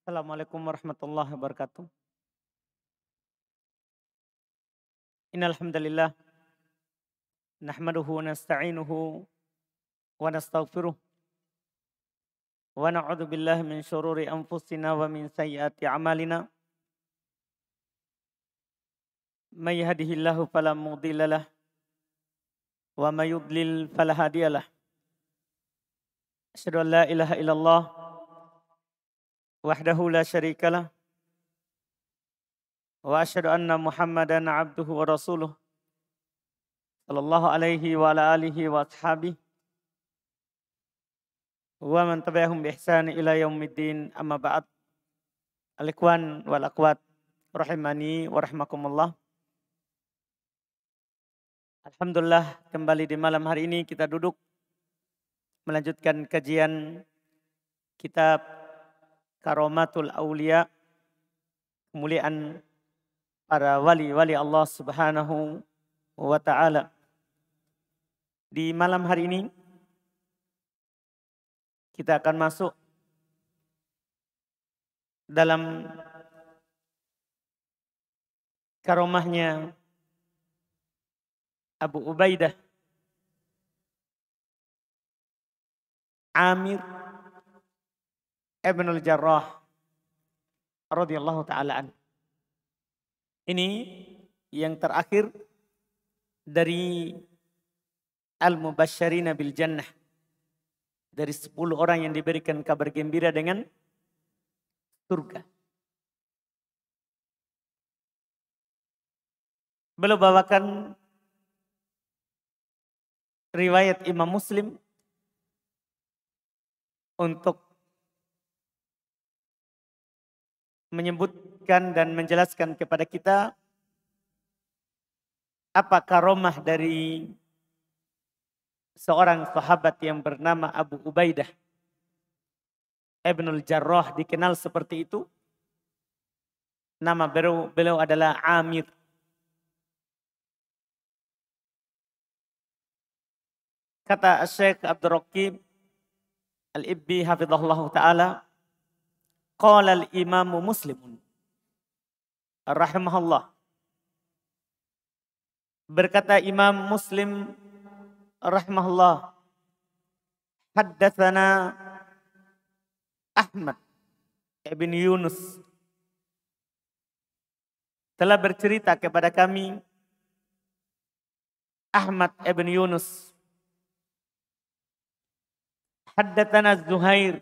Assalamualaikum warahmatullahi wabarakatuh. Innal hamdalillah nahmaduhu wa nasta'inuhu wa nastaghfiruh wa na'udzu billahi min syururi anfusina wa min sayyiati a'malina. May yahdihillahu fala mudhillalah wa may yudlil fala hadiyalah. Asyhadu an la ilaha illallah wahdahu la syarikalah wa asyhadu anna Muhammadan abduhu wa rasuluh sallallahu alaihi wa ala alihi wa ashabihi wa man tabi'ahum bi ihsan ila yaumiddin, amma ba'd. Al-ikhwan wal akhwat rahimani wa rahmakumullah. Alhamdulillah, kembali di malam hari ini kita duduk melanjutkan kajian kitab Karomatul Aulia, kemuliaan para wali-wali Allah Subhanahu wa taala. Di malam hari ini kita akan masuk dalam karomahnya Abu Ubaidah Amir Ibn al-Jarrah radhiyallahu ta'ala an. Ini yang terakhir dari Al-Mubasysyirina bil Jannah. Dari 10 orang yang diberikan kabar gembira dengan surga. Beliau bawakan riwayat Imam Muslim untuk menyebutkan dan menjelaskan kepada kita apa karomah dari seorang sahabat yang bernama Abu Ubaidah Ibn al-Jarrah, dikenal seperti itu. Nama beliau adalah Amir. Kata Syekh Abdul Raqib Al-Ibbi hafizahullah ta'ala, qala al-imamu Muslimun rahimahullah. Berkata Imam Muslim rahimahullah, haddatsana Ahmad ibn Yunus, telah bercerita kepada kami Ahmad ibn Yunus. Haddatsana Zuhair,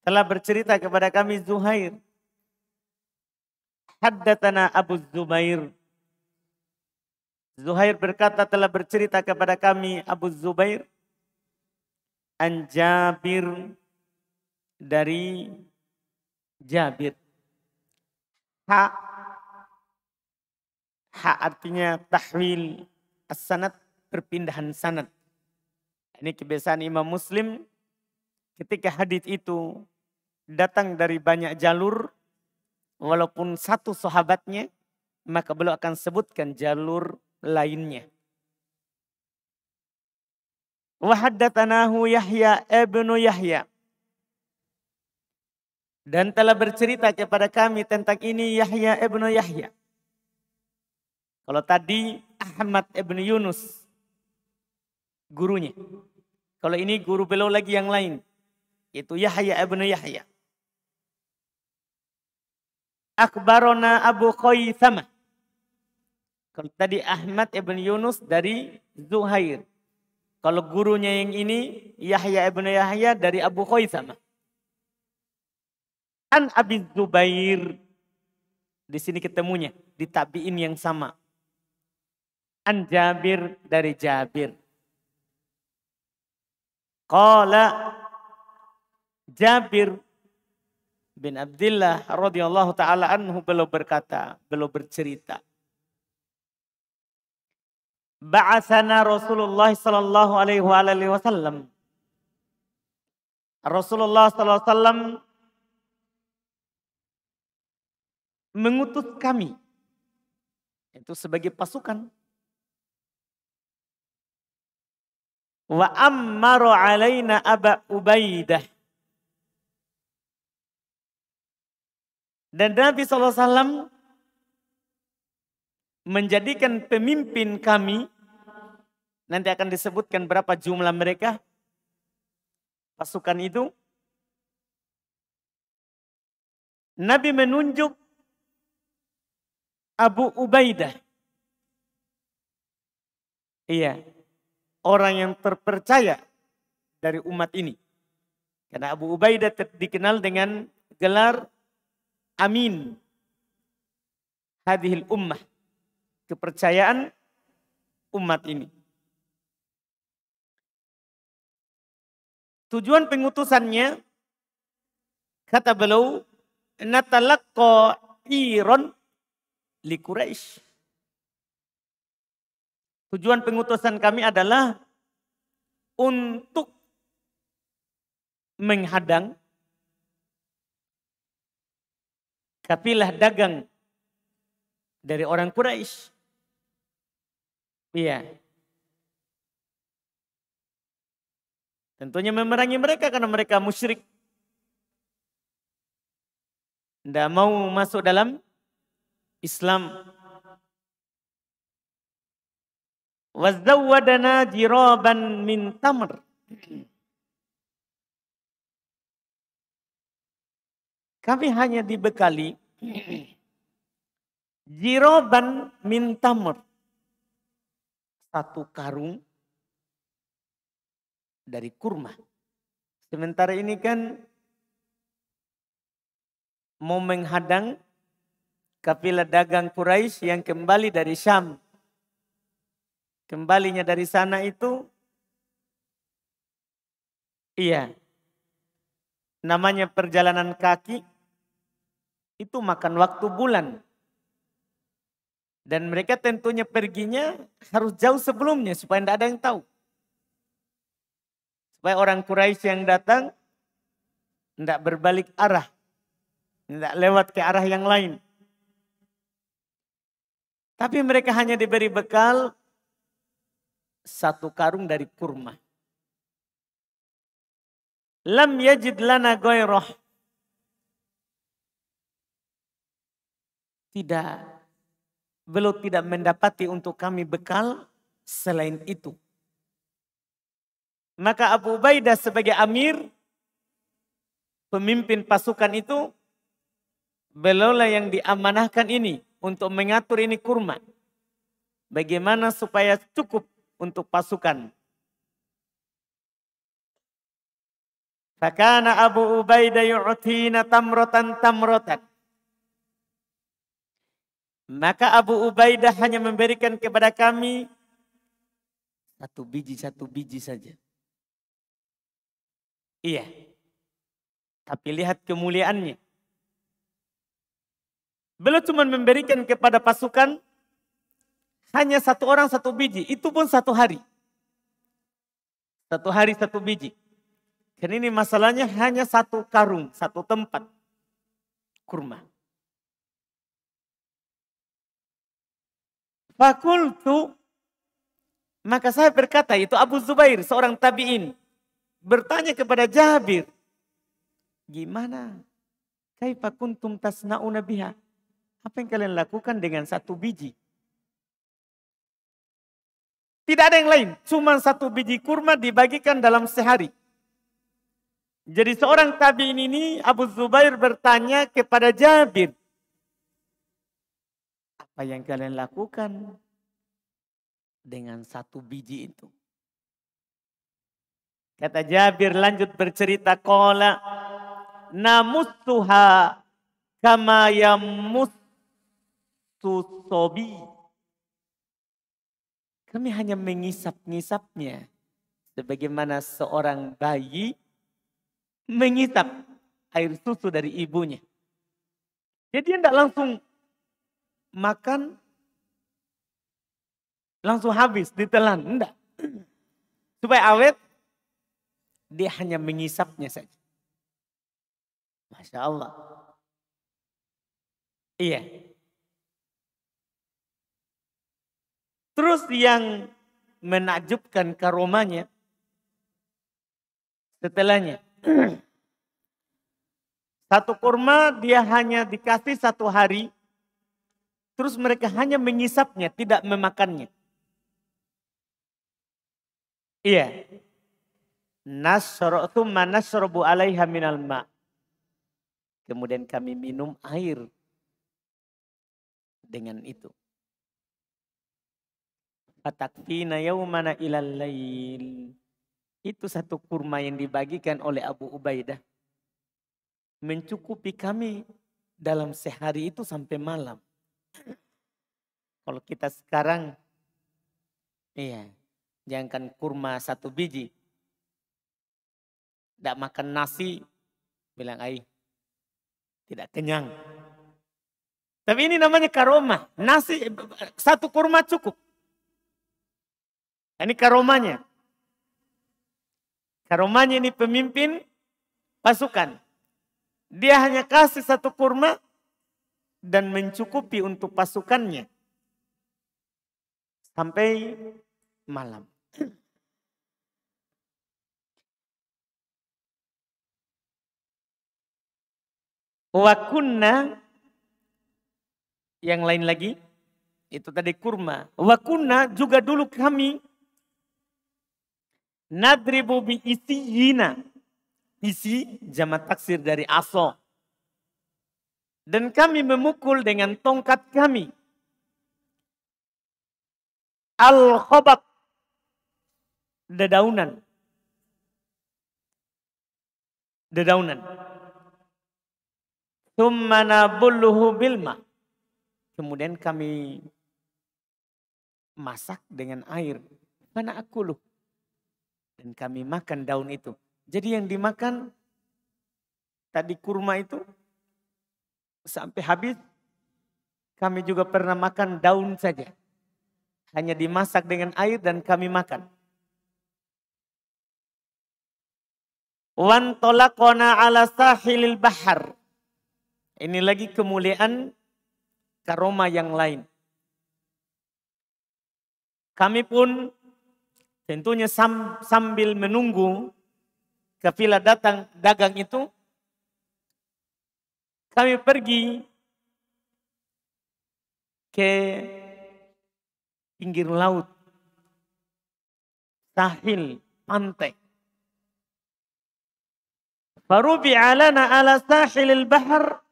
telah bercerita kepada kami Zuhair. Haddatsana Abu Zubair, Zuhair berkata telah bercerita kepada kami Abu Zubair. An Jabir, dari Jabir. Ha artinya tahwil as-sanad, perpindahan sanad. Ini kebiasaan Imam Muslim, ketika hadits itu datang dari banyak jalur, walaupun satu sahabatnya, maka beliau akan sebutkan jalur lainnya. Wa haddatsanahu Yahya ibnu Yahya, dan telah bercerita kepada kami tentang ini Yahya ibnu Yahya. Kalau tadi Ahmad ibnu Yunus, gurunya. Kalau ini guru beliau lagi yang lain, yaitu Yahya ibnu Yahya. Akhbarona Abu Khaythamah. Kalau tadi Ahmad ibn Yunus dari Zuhair. Kalau gurunya yang ini Yahya ibn Yahya dari Abu Khaythamah. An Abi Zubair. Di sini ketemunya di tabi'in yang sama. An Jabir, dari Jabir. Qala Jabir bin Abdullah radhiyallahu ta'ala anhu, beliau berkata, beliau bercerita. Ba'atsana Rasulullah sallallahu alaihi wasallam. Rasulullah sallallahu alaihi wasallam mengutus kami, itu sebagai pasukan. Wa ammaru alaina Aba Ubaidah, Dan Nabi SAW menjadikan pemimpin kami, nanti akan disebutkan berapa jumlah mereka, pasukan itu. Nabi menunjuk Abu Ubaidah. Iya, orang yang terpercaya dari umat ini. Karena Abu Ubaidah dikenal dengan gelar Amin hadhil ummah, kepercayaan umat ini. Tujuan pengutusannya, kata beliau, natalaqqa iron li Quraisy. Tujuan pengutusan kami adalah untuk menghadang kafilah dagang dari orang Quraisy. Iya. Tentunya memerangi mereka karena mereka musyrik. Tidak mau masuk dalam Islam. Wazawwadana jiraban min tamr. Kami hanya dibekali jiraban min tamr. Satu karung dari kurma. Sementara ini kan mau menghadang kafilah dagang Quraisy yang kembali dari Syam. Kembalinya dari sana itu, iya, namanya perjalanan kaki, itu makan waktu bulan. Dan mereka tentunya perginya harus jauh sebelumnya supaya tidak ada yang tahu. Supaya orang Quraisy yang datang tidak berbalik arah. Tidak lewat ke arah yang lain. Tapi mereka hanya diberi bekal satu karung dari kurma. Lam yajid lana ghairah. Beliau tidak mendapati untuk kami bekal selain itu. Maka Abu Ubaidah sebagai amir, pemimpin pasukan itu, beliaulah yang diamanahkan ini untuk mengatur ini kurma. Bagaimana supaya cukup untuk pasukan. Fakana Abu Ubaidah yu'tina tamrotan. Maka Abu Ubaidah hanya memberikan kepada kami satu biji saja. Iya. Tapi lihat kemuliaannya. Beliau cuma memberikan kepada pasukan hanya satu orang satu biji. Itu pun satu hari. Satu hari satu biji. Dan ini masalahnya hanya satu karung, satu tempat kurma. Fakultu, maka saya berkata, itu Abu Zubair, seorang tabi'in, bertanya kepada Jabir, gimana? Kaifa kuntum tasna'una biha? Apa yang kalian lakukan dengan satu biji? Tidak ada yang lain, cuma satu biji kurma dibagikan dalam sehari. Jadi seorang tabi'in ini, Abu Zubair bertanya kepada Jabir, apa yang kalian lakukan dengan satu biji itu? Kata Jabir lanjut bercerita, qala namussuha kama yamussu sobi. Kami hanya mengisap-ngisapnya sebagaimana seorang bayi mengisap air susu dari ibunya. Jadi dia tidak langsung makan, langsung habis, ditelan. Enggak. Supaya awet, dia hanya mengisapnya saja. Masya Allah. Iya. Terus yang menakjubkan karomanya setelahnya. Satu kurma dia hanya dikasih 1 hari. Terus mereka hanya mengisapnya, tidak memakannya. Iya. Thumma nasrobu alaiha minal ma'. Kemudian kami minum air dengan itu. Fatakfina yaumana ilal lail. Itu satu kurma yang dibagikan oleh Abu Ubaidah. Mencukupi kami dalam sehari itu sampai malam. Kalau kita sekarang, iya, jangankan kurma 1 biji. Tidak makan nasi, bilang tidak kenyang. Tapi ini namanya karomah. Nasi, 1 kurma cukup. Ini karomahnya. Karomahnya ini pemimpin pasukan. Dia hanya kasih 1 kurma dan mencukupi untuk pasukannya. Sampai malam. Wa kunna, yang lain lagi, itu tadi kurma. Wa kunna, juga dulu kami nadribu bi isiyina. Isi jamak taksir dari aso. Dan kami memukul dengan tongkat kami. Al-khobat. Dedaunan. Thumma nabulluhu bilma. Kemudian kami masak dengan air. Mana akuluh. Dan kami makan daun itu. Jadi yang dimakan tadi kurma itu sampai habis. Kami juga pernah makan daun saja. Hanya dimasak dengan air dan kami makan. Wan tolakona ala sahilil bahar. Ini lagi kemuliaan karomah yang lain. Kami pun tentunya sambil menunggu kafilah datang dagang itu, kami pergi ke pinggir laut, sahil, pantai. Farubi alana ala sahilil bahar.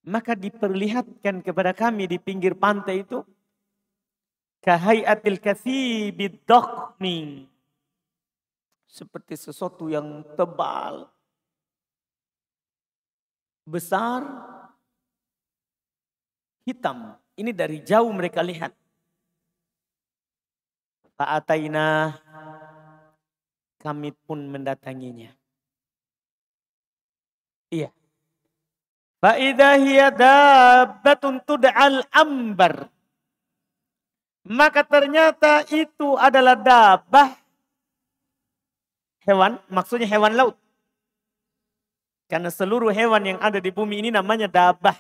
Maka diperlihatkan kepada kami di pinggir pantai itu, kahayatil kathibid dakhmi. Seperti sesuatu yang tebal, besar, hitam. Ini dari jauh mereka lihat. Fa'ataina, kami pun mendatanginya. Iya. Fa'idha hiya dabbatun tud'al ambar. Maka ternyata itu adalah dabah. Hewan, maksudnya hewan laut. Karena seluruh hewan yang ada di bumi ini namanya dabah.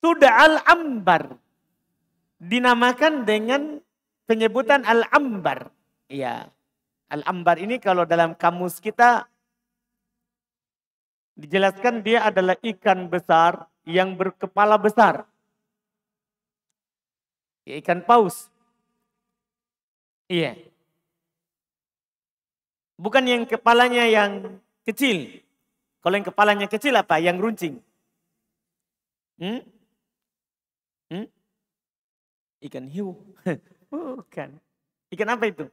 Tud'al ambar. Dinamakan dengan penyebutan al-ambar. Iya. Al-ambar ini kalau dalam kamus kita dijelaskan dia adalah ikan besar yang berkepala besar. Ikan paus. Iya. Bukan yang kepalanya yang kecil. Kalau yang kepalanya kecil apa? Yang runcing. Ikan hiu. Bukan. Ikan apa itu?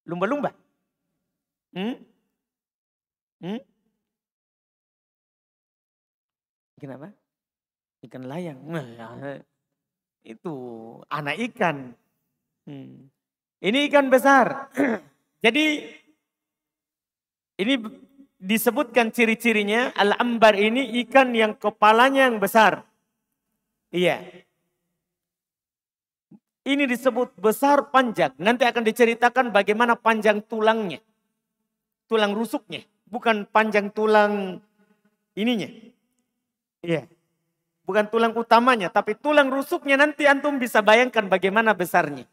Lumba-lumba. Ikan apa? Ikan layang. Itu anak ikan. Ini ikan besar. Jadi ini disebutkan ciri-cirinya. Al-ambar ini ikan yang kepalanya yang besar. Iya. Ini disebut besar panjang. Nanti akan diceritakan bagaimana panjang tulangnya. Tulang rusuknya. Bukan panjang tulang ininya. Iya. Bukan tulang utamanya. Tapi tulang rusuknya nanti antum bisa bayangkan bagaimana besarnya.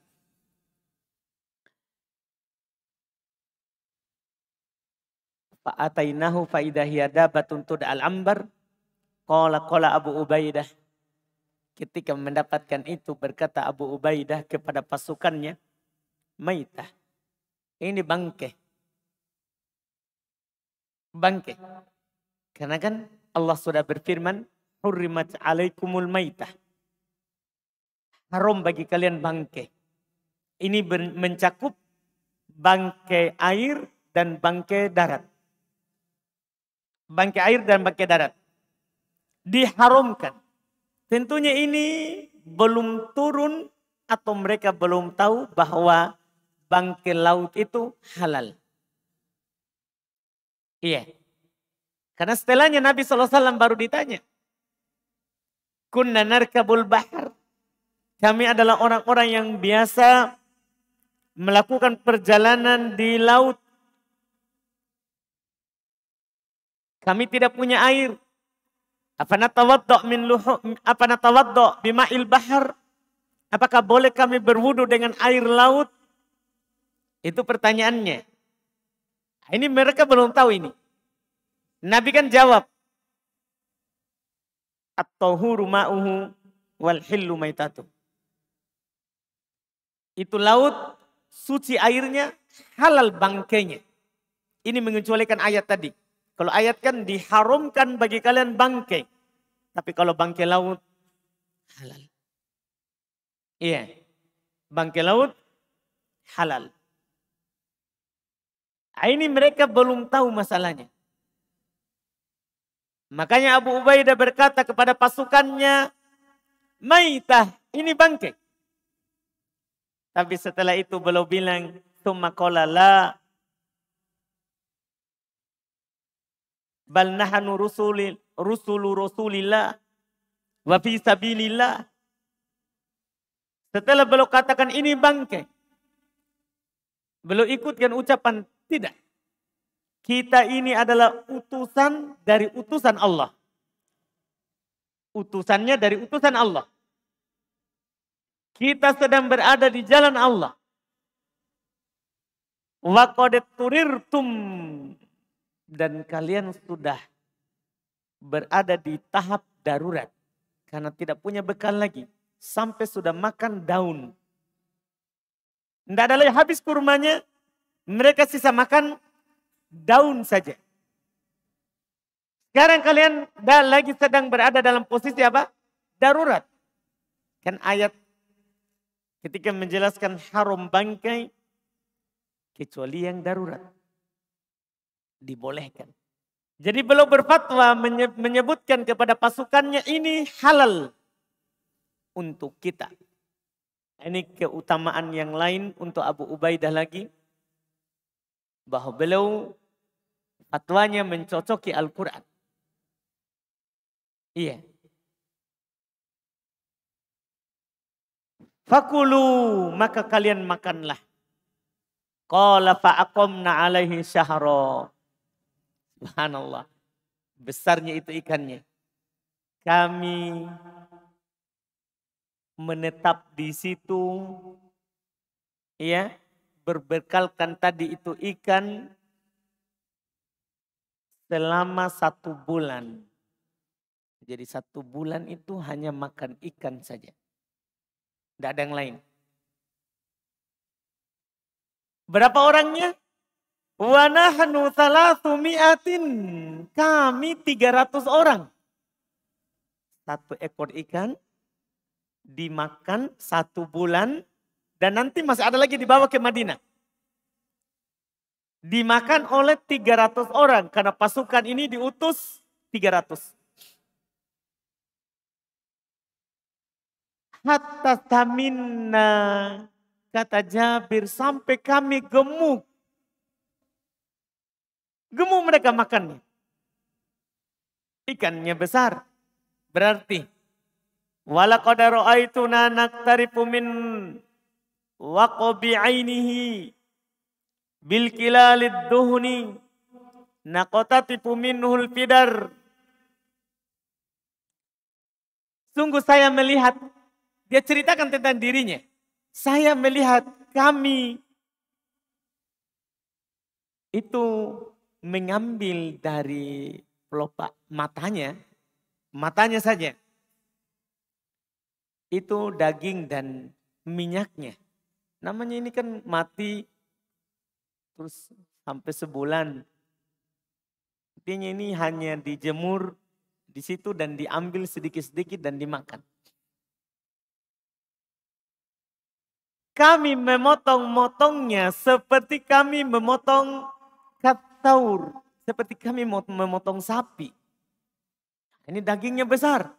Fa'atainahu fa'idah hiya dabatun tud'al ambar. Qala Abu Ubaidah. Ketika mendapatkan itu berkata Abu Ubaidah kepada pasukannya, maitah. Ini bangke. Bangke. Karena kan Allah sudah berfirman, hurrimat alaikumul maitah. Haram bagi kalian bangke. Ini mencakup bangke air dan bangke darat. Bangke air dan bangke darat. Diharamkan. Tentunya ini belum turun atau mereka belum tahu bahwa bangke laut itu halal. Iya. Karena setelahnya Nabi SAW baru ditanya. Kunna narkabul bahar. Kami adalah orang-orang yang biasa melakukan perjalanan di laut. Kami tidak punya air. Apa natawaddo bima'il bahar? Apakah boleh kami berwudu dengan air laut? Itu pertanyaannya. Ini mereka belum tahu ini. Nabi kan jawab. At-tahuru ma'uhu wal hillu maitatu. Itu laut, suci airnya, halal bangkainya. Ini mengecualikan ayat tadi. Kalau ayat kan diharamkan bagi kalian bangkai. Tapi kalau bangkai laut, halal. Iya. Bangkai laut, halal. Ini mereka belum tahu masalahnya. Makanya Abu Ubaidah berkata kepada pasukannya, maitah, ini bangkai. Tapi setelah itu beliau bilang, tsumma qala la bal nahnu rusulillah wa fi sabilillah. Setelah beliau katakan ini bangkai, beliau ikutkan ucapan tidak. Kita ini adalah utusan dari utusan Allah. Utusannya dari utusan Allah. Kita sedang berada di jalan Allah. Wa qad turirtum. Dan kalian sudah berada di tahap darurat. Karena tidak punya bekal lagi. Sampai sudah makan daun. Tidak ada lagi habis kurmanya. Mereka sisa makan daun saja. Sekarang kalian lagi sedang berada dalam posisi apa? Darurat. Kan ayat ketika menjelaskan haram bangkai. Kecuali yang darurat. Dibolehkan. Jadi beliau berfatwa menyebutkan kepada pasukannya ini halal untuk kita. Ini keutamaan yang lain untuk Abu Ubaidah lagi. Bahwa beliau fatwanya mencocoki Al-Quran. Iya. Fakulu, maka kalian makanlah. Qala fa'aqamna alaihi syahra. Subhanallah. Besarnya itu ikannya. Kami menetap di situ. Ya. Berbekalkan tadi itu ikan. Selama 1 bulan. Jadi 1 bulan itu hanya makan ikan saja. Tidak ada yang lain. Berapa orangnya? Wa nahnu 300. Kami 300 orang. 1 ekor ikan dimakan 1 bulan dan nanti masih ada lagi dibawa ke Madinah. Dimakan oleh 300 orang karena pasukan ini diutus 300. Hatta taminna, kata Jabir, sampai kami gemuk. Gemuk mereka makannya. Ikannya besar. Berarti walaqad ra'aituna naqtarifu min waqbi 'ainihi bil kilalid duhni naqtatifu minhul fidar. Sungguh saya melihat, dia ceritakan tentang dirinya. Saya melihat kami itu mengambil dari pelopak matanya saja. Itu daging dan minyaknya. Namanya ini kan mati terus sampai sebulan. Artinya ini hanya dijemur di situ dan diambil sedikit-sedikit dan dimakan. Kami memotong-motongnya seperti kami memotong kataur. Seperti kami memotong sapi. Ini dagingnya besar,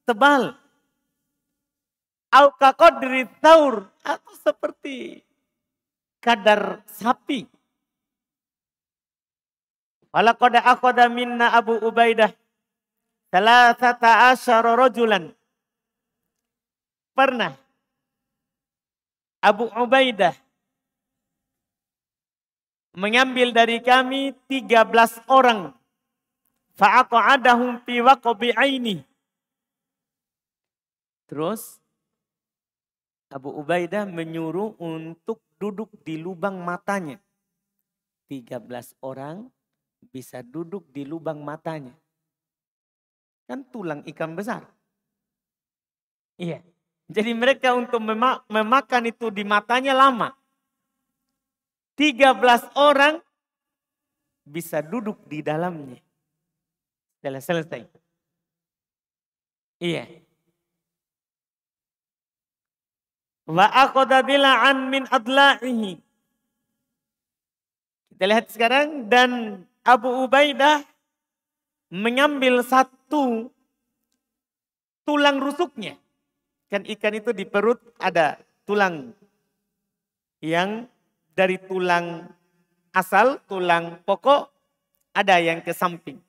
tebal. Au kaqadri taur, atau seperti kadar sapi. Walaqad akhadha minna Abu Ubaidah thalathata asyara rajulan. Pernah Abu Ubaidah mengambil dari kami 13 orang. Fa'aqa'adahum fi waqbi aini. Terus Abu Ubaidah menyuruh untuk duduk di lubang matanya. 13 orang bisa duduk di lubang matanya. Kan tulang ikan besar. Iya. Jadi mereka untuk memakan itu di matanya lama. 13 orang bisa duduk di dalamnya. Setelah selesai. Iya. Wa aqada dila'an min adla'ihi. Kita lihat sekarang, dan Abu Ubaidah mengambil satu tulang rusuknya. Kan ikan itu di perut ada tulang yang dari tulang asal, tulang pokok, ada yang ke samping.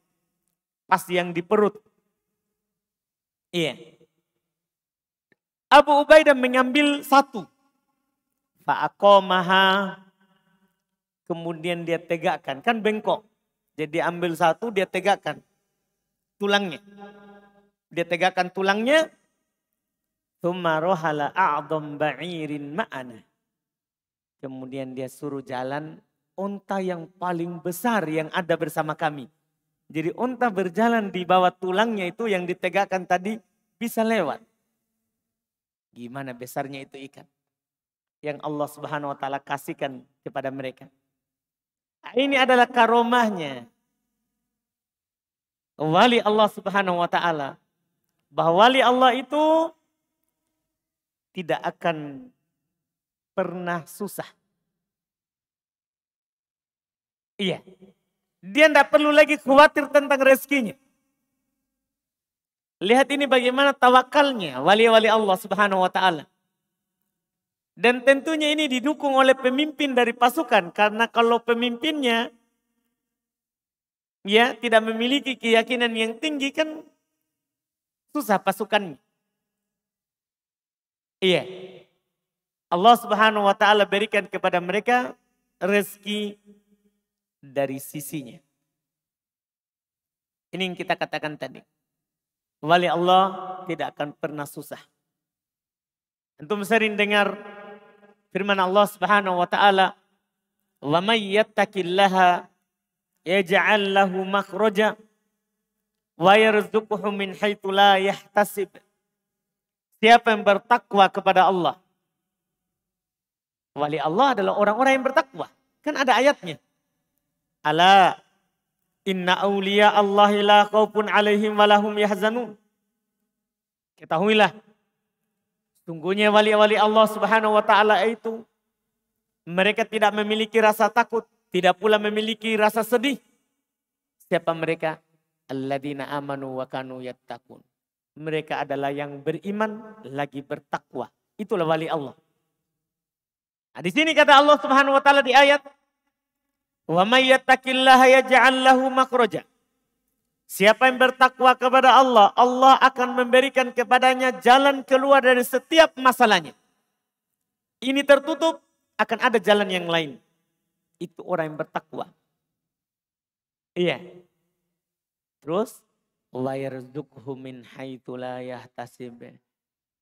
Pas yang di perut. Iya. Abu Ubaidah mengambil satu. Fa'aqomaha. Kemudian dia tegakkan. Kan bengkok. Jadi ambil satu, dia tegakkan tulangnya. Dia tegakkan tulangnya. Tsumma rohala a'dham ba'irin ma'ana. Kemudian dia suruh jalan unta yang paling besar yang ada bersama kami. Jadi unta berjalan di bawah tulangnya itu yang ditegakkan tadi bisa lewat. Gimana besarnya itu ikan yang Allah Subhanahu wa taala kasihkan kepada mereka. Ini adalah karomahnya wali Allah Subhanahu wa taala. Bahwa wali Allah itu tidak akan pernah susah. Iya. Dia tidak perlu lagi khawatir tentang rezekinya. Lihat ini bagaimana tawakalnya wali-wali Allah Subhanahu wa taala. Dan tentunya ini didukung oleh pemimpin dari pasukan, karena kalau pemimpinnya ya tidak memiliki keyakinan yang tinggi kan susah pasukannya. Iya. Allah Subhanahu wa taala berikan kepada mereka rezeki dari sisinya. Ini yang kita katakan tadi. Wali Allah tidak akan pernah susah. Antum sering dengar firman Allah Subhanahu wa taala, "Wa may yattaqillaha yaj'al lahu makhraja wa yarzuqhu min haitsu la yahtasib." Siapa yang bertakwa kepada Allah? Wali Allah adalah orang-orang yang bertakwa. Kan ada ayatnya. Ala inna awliya Allahi la khaufun alaihim walahum yahzanun. Ketahuilah, sungguhnya wali-wali Allah Subhanahu wa taala itu mereka tidak memiliki rasa takut, tidak pula memiliki rasa sedih. Siapa mereka? Alladzina amanu wa kanu yattaqun. Mereka adalah yang beriman lagi bertakwa. Itulah wali Allah. Nah, di sini kata Allah Subhanahu wa taala di ayat, "Wa may yattaqillaha yaj'al lahu makhraja." Siapa yang bertakwa kepada Allah, Allah akan memberikan kepadanya jalan keluar dari setiap masalahnya. Ini tertutup, akan ada jalan yang lain. Itu orang yang bertakwa. Iya. Terus, wa yarzuqhu min haitsu la yahtasib.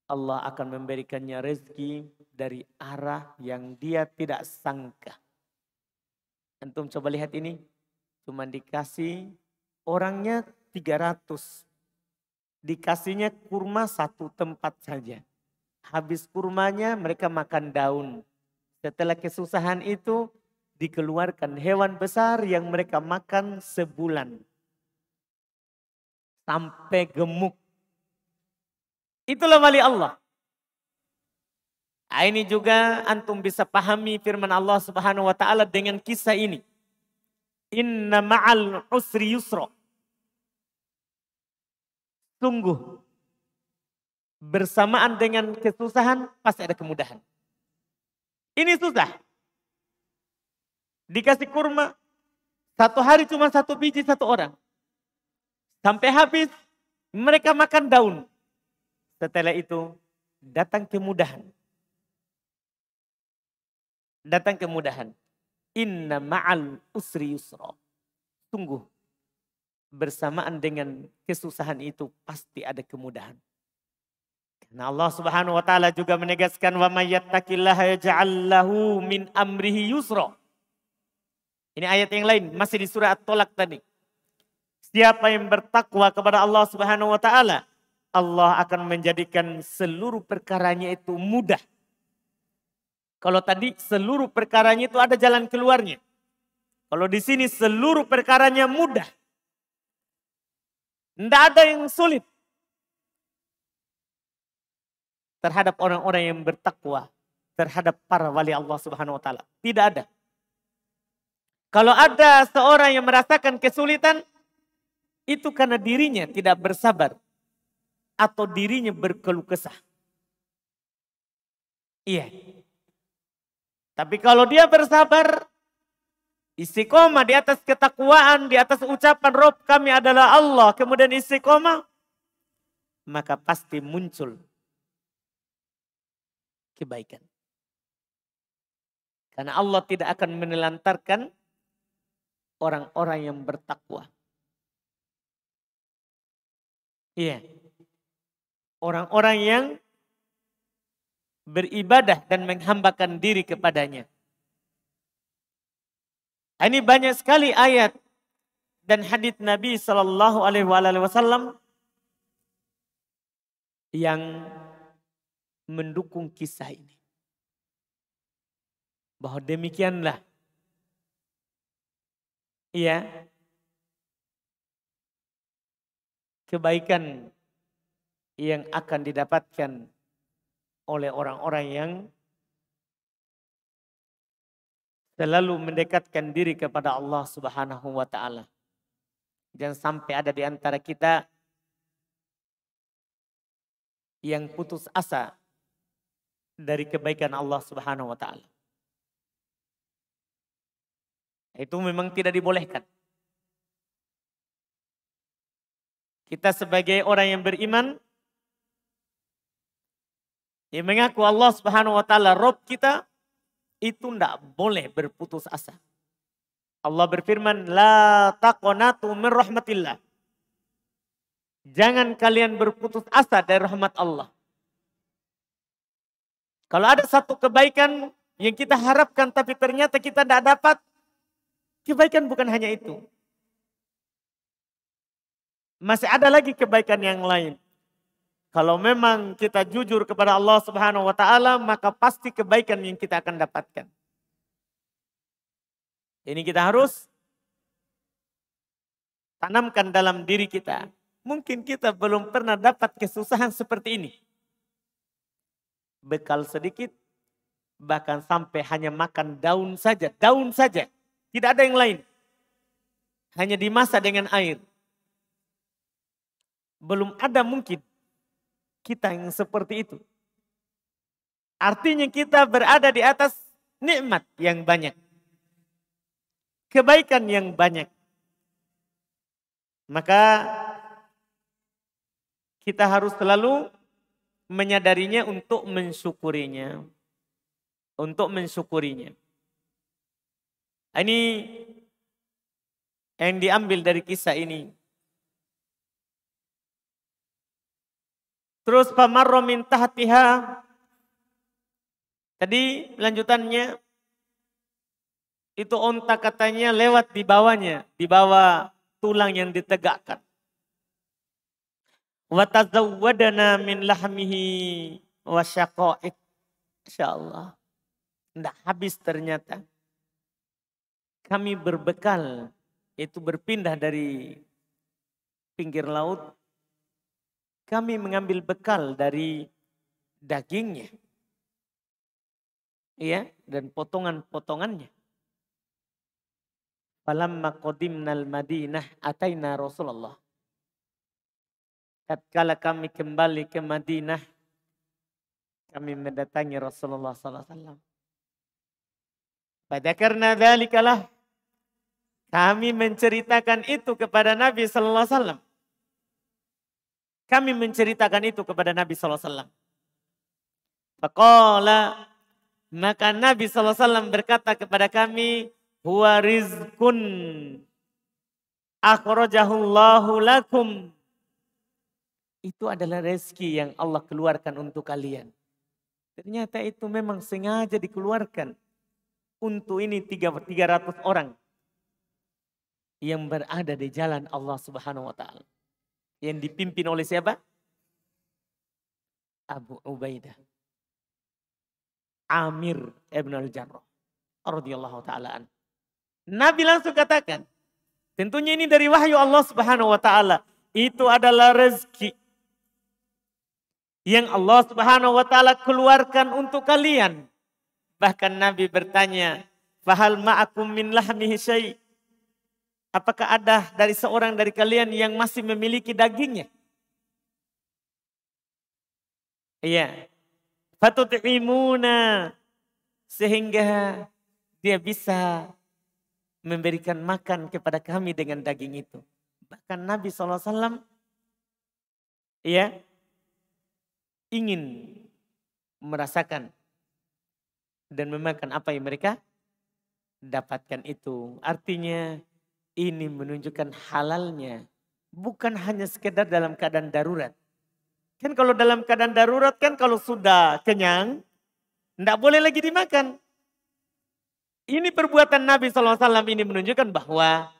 Allah akan memberikannya rezeki dari arah yang dia tidak sangka. Antum coba lihat ini. Cuma dikasih orangnya 300. Dikasihnya kurma 1 tempat saja. Habis kurmanya mereka makan daun. Setelah kesusahan itu dikeluarkan hewan besar yang mereka makan sebulan. Sampai gemuk. Itulah wali Allah. Nah, ini juga antum bisa pahami firman Allah Subhanahu wa taala dengan kisah ini. Inna ma'al usri yusra. Sungguh bersamaan dengan kesusahan pasti ada kemudahan. Ini susah. Dikasih kurma 1 hari cuma 1 biji 1 orang. Sampai habis mereka makan daun. Setelah itu datang kemudahan. Datang kemudahan. Inna ma'al usri yusra. Sungguh bersamaan dengan kesusahan itu pasti ada kemudahan. Karena Allah Subhanahu wa taala juga menegaskan wa may yattaqillaha yaj'al lahu min amrihi yusra. Ini ayat yang lain masih di surah At-Tolak tadi. Siapa yang bertakwa kepada Allah Subhanahu wa taala, Allah akan menjadikan seluruh perkaranya itu mudah. Kalau tadi seluruh perkaranya itu ada jalan keluarnya. Kalau di sini seluruh perkaranya mudah. Tidak ada yang sulit. Terhadap orang-orang yang bertakwa. Terhadap para wali Allah Subhanahu wa taala. Tidak ada. Kalau ada seorang yang merasakan kesulitan, itu karena dirinya tidak bersabar. Atau dirinya berkeluh kesah. Iya. Tapi kalau dia bersabar, istiqomah di atas ketakwaan, di atas ucapan Rob kami adalah Allah, kemudian istiqomah, maka pasti muncul kebaikan. Karena Allah tidak akan menelantarkan orang-orang yang bertakwa. Iya. Orang-orang yang beribadah dan menghambakan diri kepadanya. Ini banyak sekali ayat dan hadits Nabi Shallallahu Alaihi Wasallam yang mendukung kisah ini. Bahwa demikianlah, iya, kebaikan yang akan didapatkan oleh orang-orang yang selalu mendekatkan diri kepada Allah Subhanahu wa taala. Jangan sampai ada di antara kita yang putus asa dari kebaikan Allah Subhanahu wa taala. Itu memang tidak dibolehkan. Kita sebagai orang yang beriman, yang mengaku Allah Subhanahu wa taala Rabb kita, itu tidak boleh berputus asa. Allah berfirman, la taqnatu min rahmatillah. Jangan kalian berputus asa dari rahmat Allah. Kalau ada satu kebaikan yang kita harapkan tapi ternyata kita tidak dapat, kebaikan bukan hanya itu. Masih ada lagi kebaikan yang lain. Kalau memang kita jujur kepada Allah Subhanahu wa taala, maka pasti kebaikan yang kita akan dapatkan. Ini kita harus tanamkan dalam diri kita. Mungkin kita belum pernah dapat kesusahan seperti ini. Bekal sedikit, bahkan sampai hanya makan daun saja. Daun saja, tidak ada yang lain. Hanya dimasak dengan air. Belum ada mungkin kita yang seperti itu. Artinya kita berada di atas nikmat yang banyak. Kebaikan yang banyak. Maka kita harus selalu menyadarinya untuk mensyukurinya. Untuk mensyukurinya. Ini yang diambil dari kisah ini. Terus famarra min tahtiha. Tadi lanjutannya. Itu onta katanya lewat di bawahnya, di bawah tulang yang ditegakkan. Wa tazawwadana min lahmihi wa syaqa'iq. Insyaallah. Tidak habis ternyata. Kami berbekal, itu berpindah dari pinggir laut. Kami mengambil bekal dari dagingnya. Iya, dan potongan-potongannya. Falamma qadimnal Madinah ataina Rasulullah. Tatkala kami kembali ke Madinah, kami mendatangi Rasulullah sallallahu alaihi wasallam. Padzakarna dzalikalah, kami menceritakan itu kepada Nabi sallallahu alaihi wasallam. Kami menceritakan itu kepada Nabi sallallahu alaihi wasallam. Faqala, maka Nabi sallallahu alaihi wasallam berkata kepada kami, huwa rizqun akhrajahullahu lakum. Itu adalah rezeki yang Allah keluarkan untuk kalian. Ternyata itu memang sengaja dikeluarkan untuk ini 300 orang yang berada di jalan Allah Subhanahu wa taala. Yang dipimpin oleh siapa? Abu Ubaidah Amir ibn al-Jarrah radhiyallahu taala an. Nabi langsung katakan, tentunya ini dari wahyu Allah Subhanahu wa taala. Itu adalah rezeki yang Allah Subhanahu wa taala keluarkan untuk kalian. Bahkan Nabi bertanya, "Fahal ma'akum min lahmihi syai'?" Apakah ada dari seorang dari kalian yang masih memiliki dagingnya? Iya. Fatut'imuna, sehingga dia bisa memberikan makan kepada kami dengan daging itu. Bahkan Nabi SAW ya, ingin merasakan dan memakan apa yang mereka dapatkan itu. Artinya ini menunjukkan halalnya. Bukan hanya sekedar dalam keadaan darurat. Kan kalau dalam keadaan darurat kan kalau sudah kenyang, tidak boleh lagi dimakan. Ini perbuatan Nabi SAW ini menunjukkan bahwa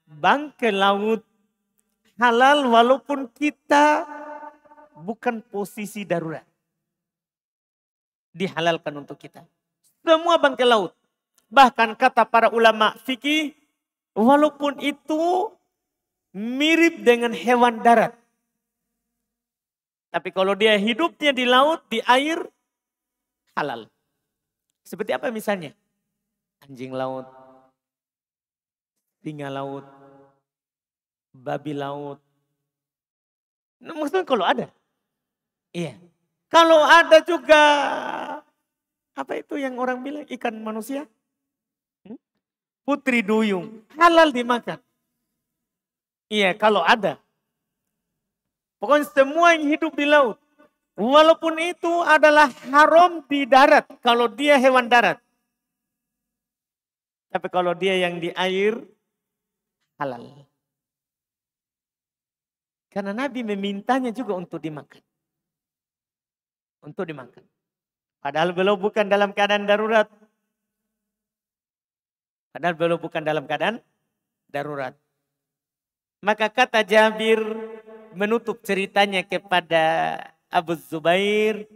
bangkai laut halal walaupun kita bukan posisi darurat. Dihalalkan untuk kita. Semua bangkai laut. Bahkan kata para ulama fikih, walaupun itu mirip dengan hewan darat. Tapi kalau dia hidupnya di laut, di air, halal. Seperti apa misalnya? Anjing laut, singa laut, babi laut. Nah, maksudnya kalau ada. Iya. Kalau ada juga, apa itu yang orang bilang ikan manusia? Putri duyung, halal dimakan. Iya, kalau ada. Pokoknya semua yang hidup di laut. Walaupun itu adalah haram di darat. Kalau dia hewan darat. Tapi kalau dia yang di air, halal. Karena Nabi memintanya juga untuk dimakan. Untuk dimakan. Padahal beliau bukan dalam keadaan darurat. Padahal beliau bukan dalam keadaan darurat. Maka kata Jabir menutup ceritanya kepada Abu Zubair.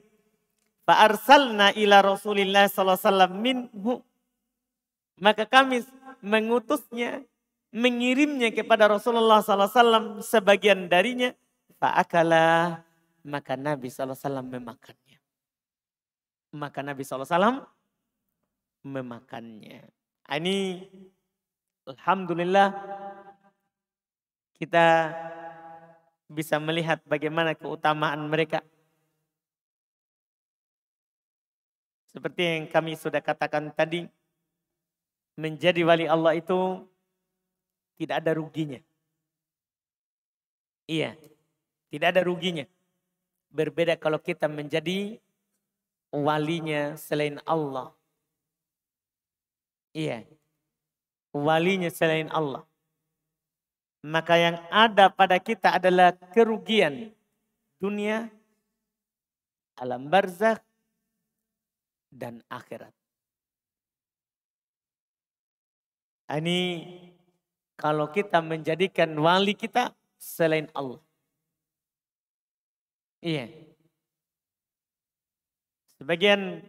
Fa'arsalna ila Rasulillah sallallahu alaihi wasallam minhu. Maka kami mengutusnya, mengirimnya kepada Rasulullah sallallahu alaihi wasallam sebagian darinya. Fa'akala, maka Nabi sallallahu alaihi wasallam memakannya. Maka Nabi sallallahu alaihi wasallam memakannya. Ini alhamdulillah kita bisa melihat bagaimana keutamaan mereka. Seperti yang kami sudah katakan tadi, menjadi wali Allah itu tidak ada ruginya. Iya, tidak ada ruginya. Berbeda kalau kita menjadi walinya selain Allah. Iya, walinya selain Allah. Maka yang ada pada kita adalah kerugian dunia, alam barzakh, dan akhirat. Ini kalau kita menjadikan wali kita selain Allah. Iya. Sebagian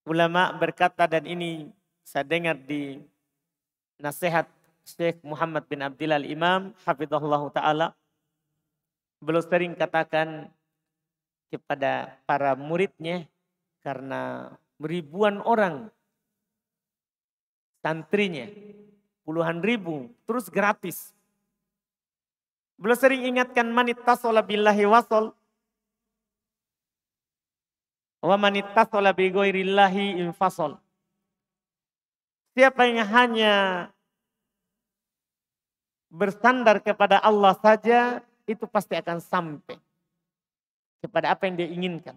ulama berkata, dan ini saya dengar di nasihat Syekh Muhammad bin Abdillah Al-Imam hafizahullah ta'ala. Beliau sering katakan kepada para muridnya, karena ribuan orang santrinya, puluhan ribu, terus gratis. Beliau sering ingatkan, manittasala billahi wasol, wa manittasala bi ghairillahi infasol. Siapa yang hanya bersandar kepada Allah saja, itu pasti akan sampai kepada apa yang dia inginkan.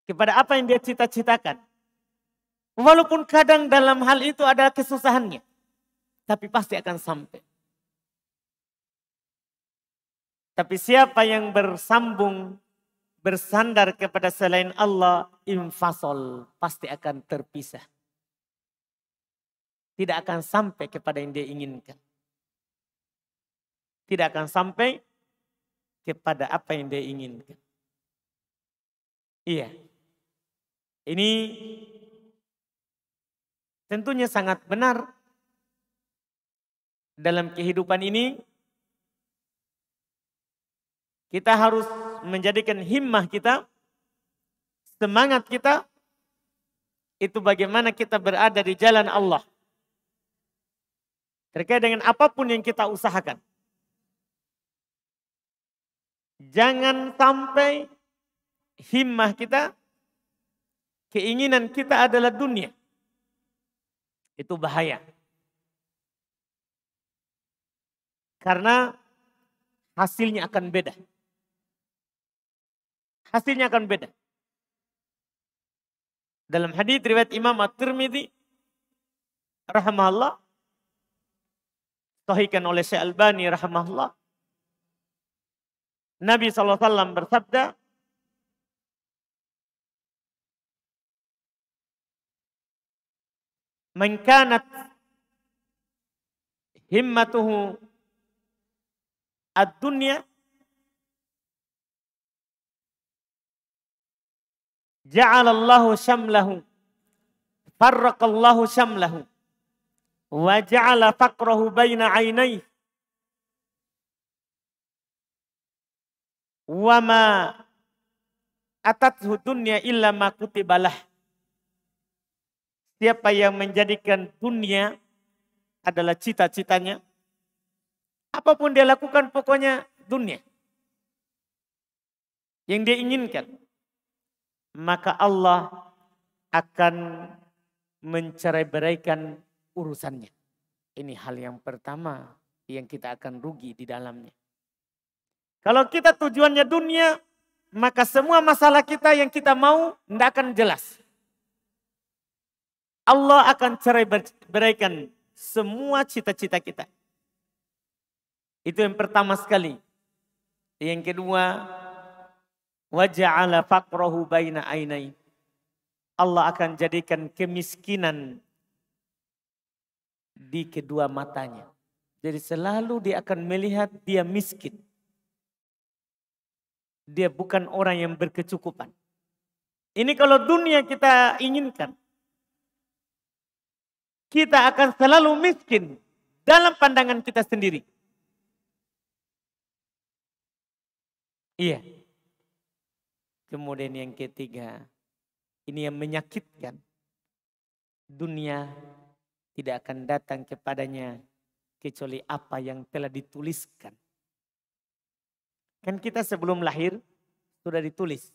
Kepada apa yang dia cita-citakan. Walaupun kadang dalam hal itu ada kesusahannya, tapi pasti akan sampai. Tapi siapa yang bersandar kepada selain Allah, infasol, pasti akan terpisah. Tidak akan sampai kepada yang dia inginkan. Tidak akan sampai kepada apa yang dia inginkan. Iya. Ini tentunya sangat benar. Dalam kehidupan ini, kita harus menjadikan himmah kita, semangat kita, itu bagaimana kita berada di jalan Allah. Terkait dengan apapun yang kita usahakan. Jangan sampai himmah kita, keinginan kita adalah dunia. Itu bahaya. Karena hasilnya akan beda. Hasilnya akan beda. Dalam hadis riwayat Imam At-Tirmidzi rahimahullah, sahihkan oleh Syekh Albani rahimahullah, Nabi SAW bersabda, "Man kanat himmatuhu ad-dunya, ja'alallahu syamlahu, farraqallahu syamlahu, wa ja'ala faqrahu baina 'ainayhi, wa ma atathu dunya illa ma kutibalah." Siapa yang menjadikan dunia adalah cita-citanya, apapun dia lakukan pokoknya dunia yang dia inginkan, maka Allah akan mencerai-beraikan urusannya. Ini hal yang pertama yang kita akan rugi di dalamnya. Kalau kita tujuannya dunia, maka semua masalah kita yang kita mau tidak akan jelas. Allah akan cerai-beraikan semua cita-cita kita. Itu yang pertama sekali. Yang kedua, wa ja'ala faqrahu baina ainai. Allah akan jadikan kemiskinan di kedua matanya. Jadi selalu dia akan melihat dia miskin. Dia bukan orang yang berkecukupan. Ini kalau dunia kita inginkan, kita akan selalu miskin dalam pandangan kita sendiri. Iya. Kemudian yang ketiga, ini yang menyakitkan. Dunia tidak akan datang kepadanya kecuali apa yang telah dituliskan. Kan kita sebelum lahir sudah ditulis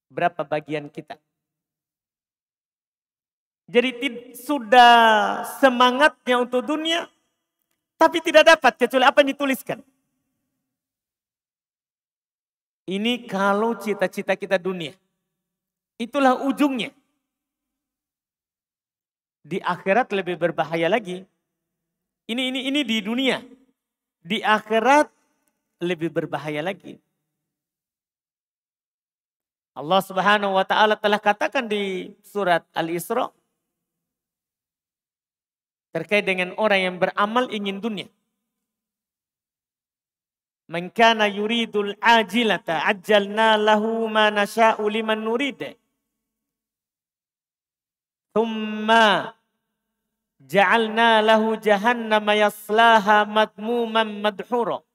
berapa bagian kita. Jadi sudah semangatnya untuk dunia, tapi tidak dapat kecuali apa yang dituliskan. Ini kalau cita-cita kita dunia. Itulah ujungnya. Di akhirat lebih berbahaya lagi. Ini di dunia. Di akhirat lebih berbahaya lagi. Allah Subhanahu wa taala telah katakan di surat Al-Isra, terkait dengan orang yang beramal ingin dunia. Man kana yuridul ajilata ajjalna lahu ma nasha'u liman nurid. Thumma ja'alna lahu jahannama yaslaha madmuman madhura.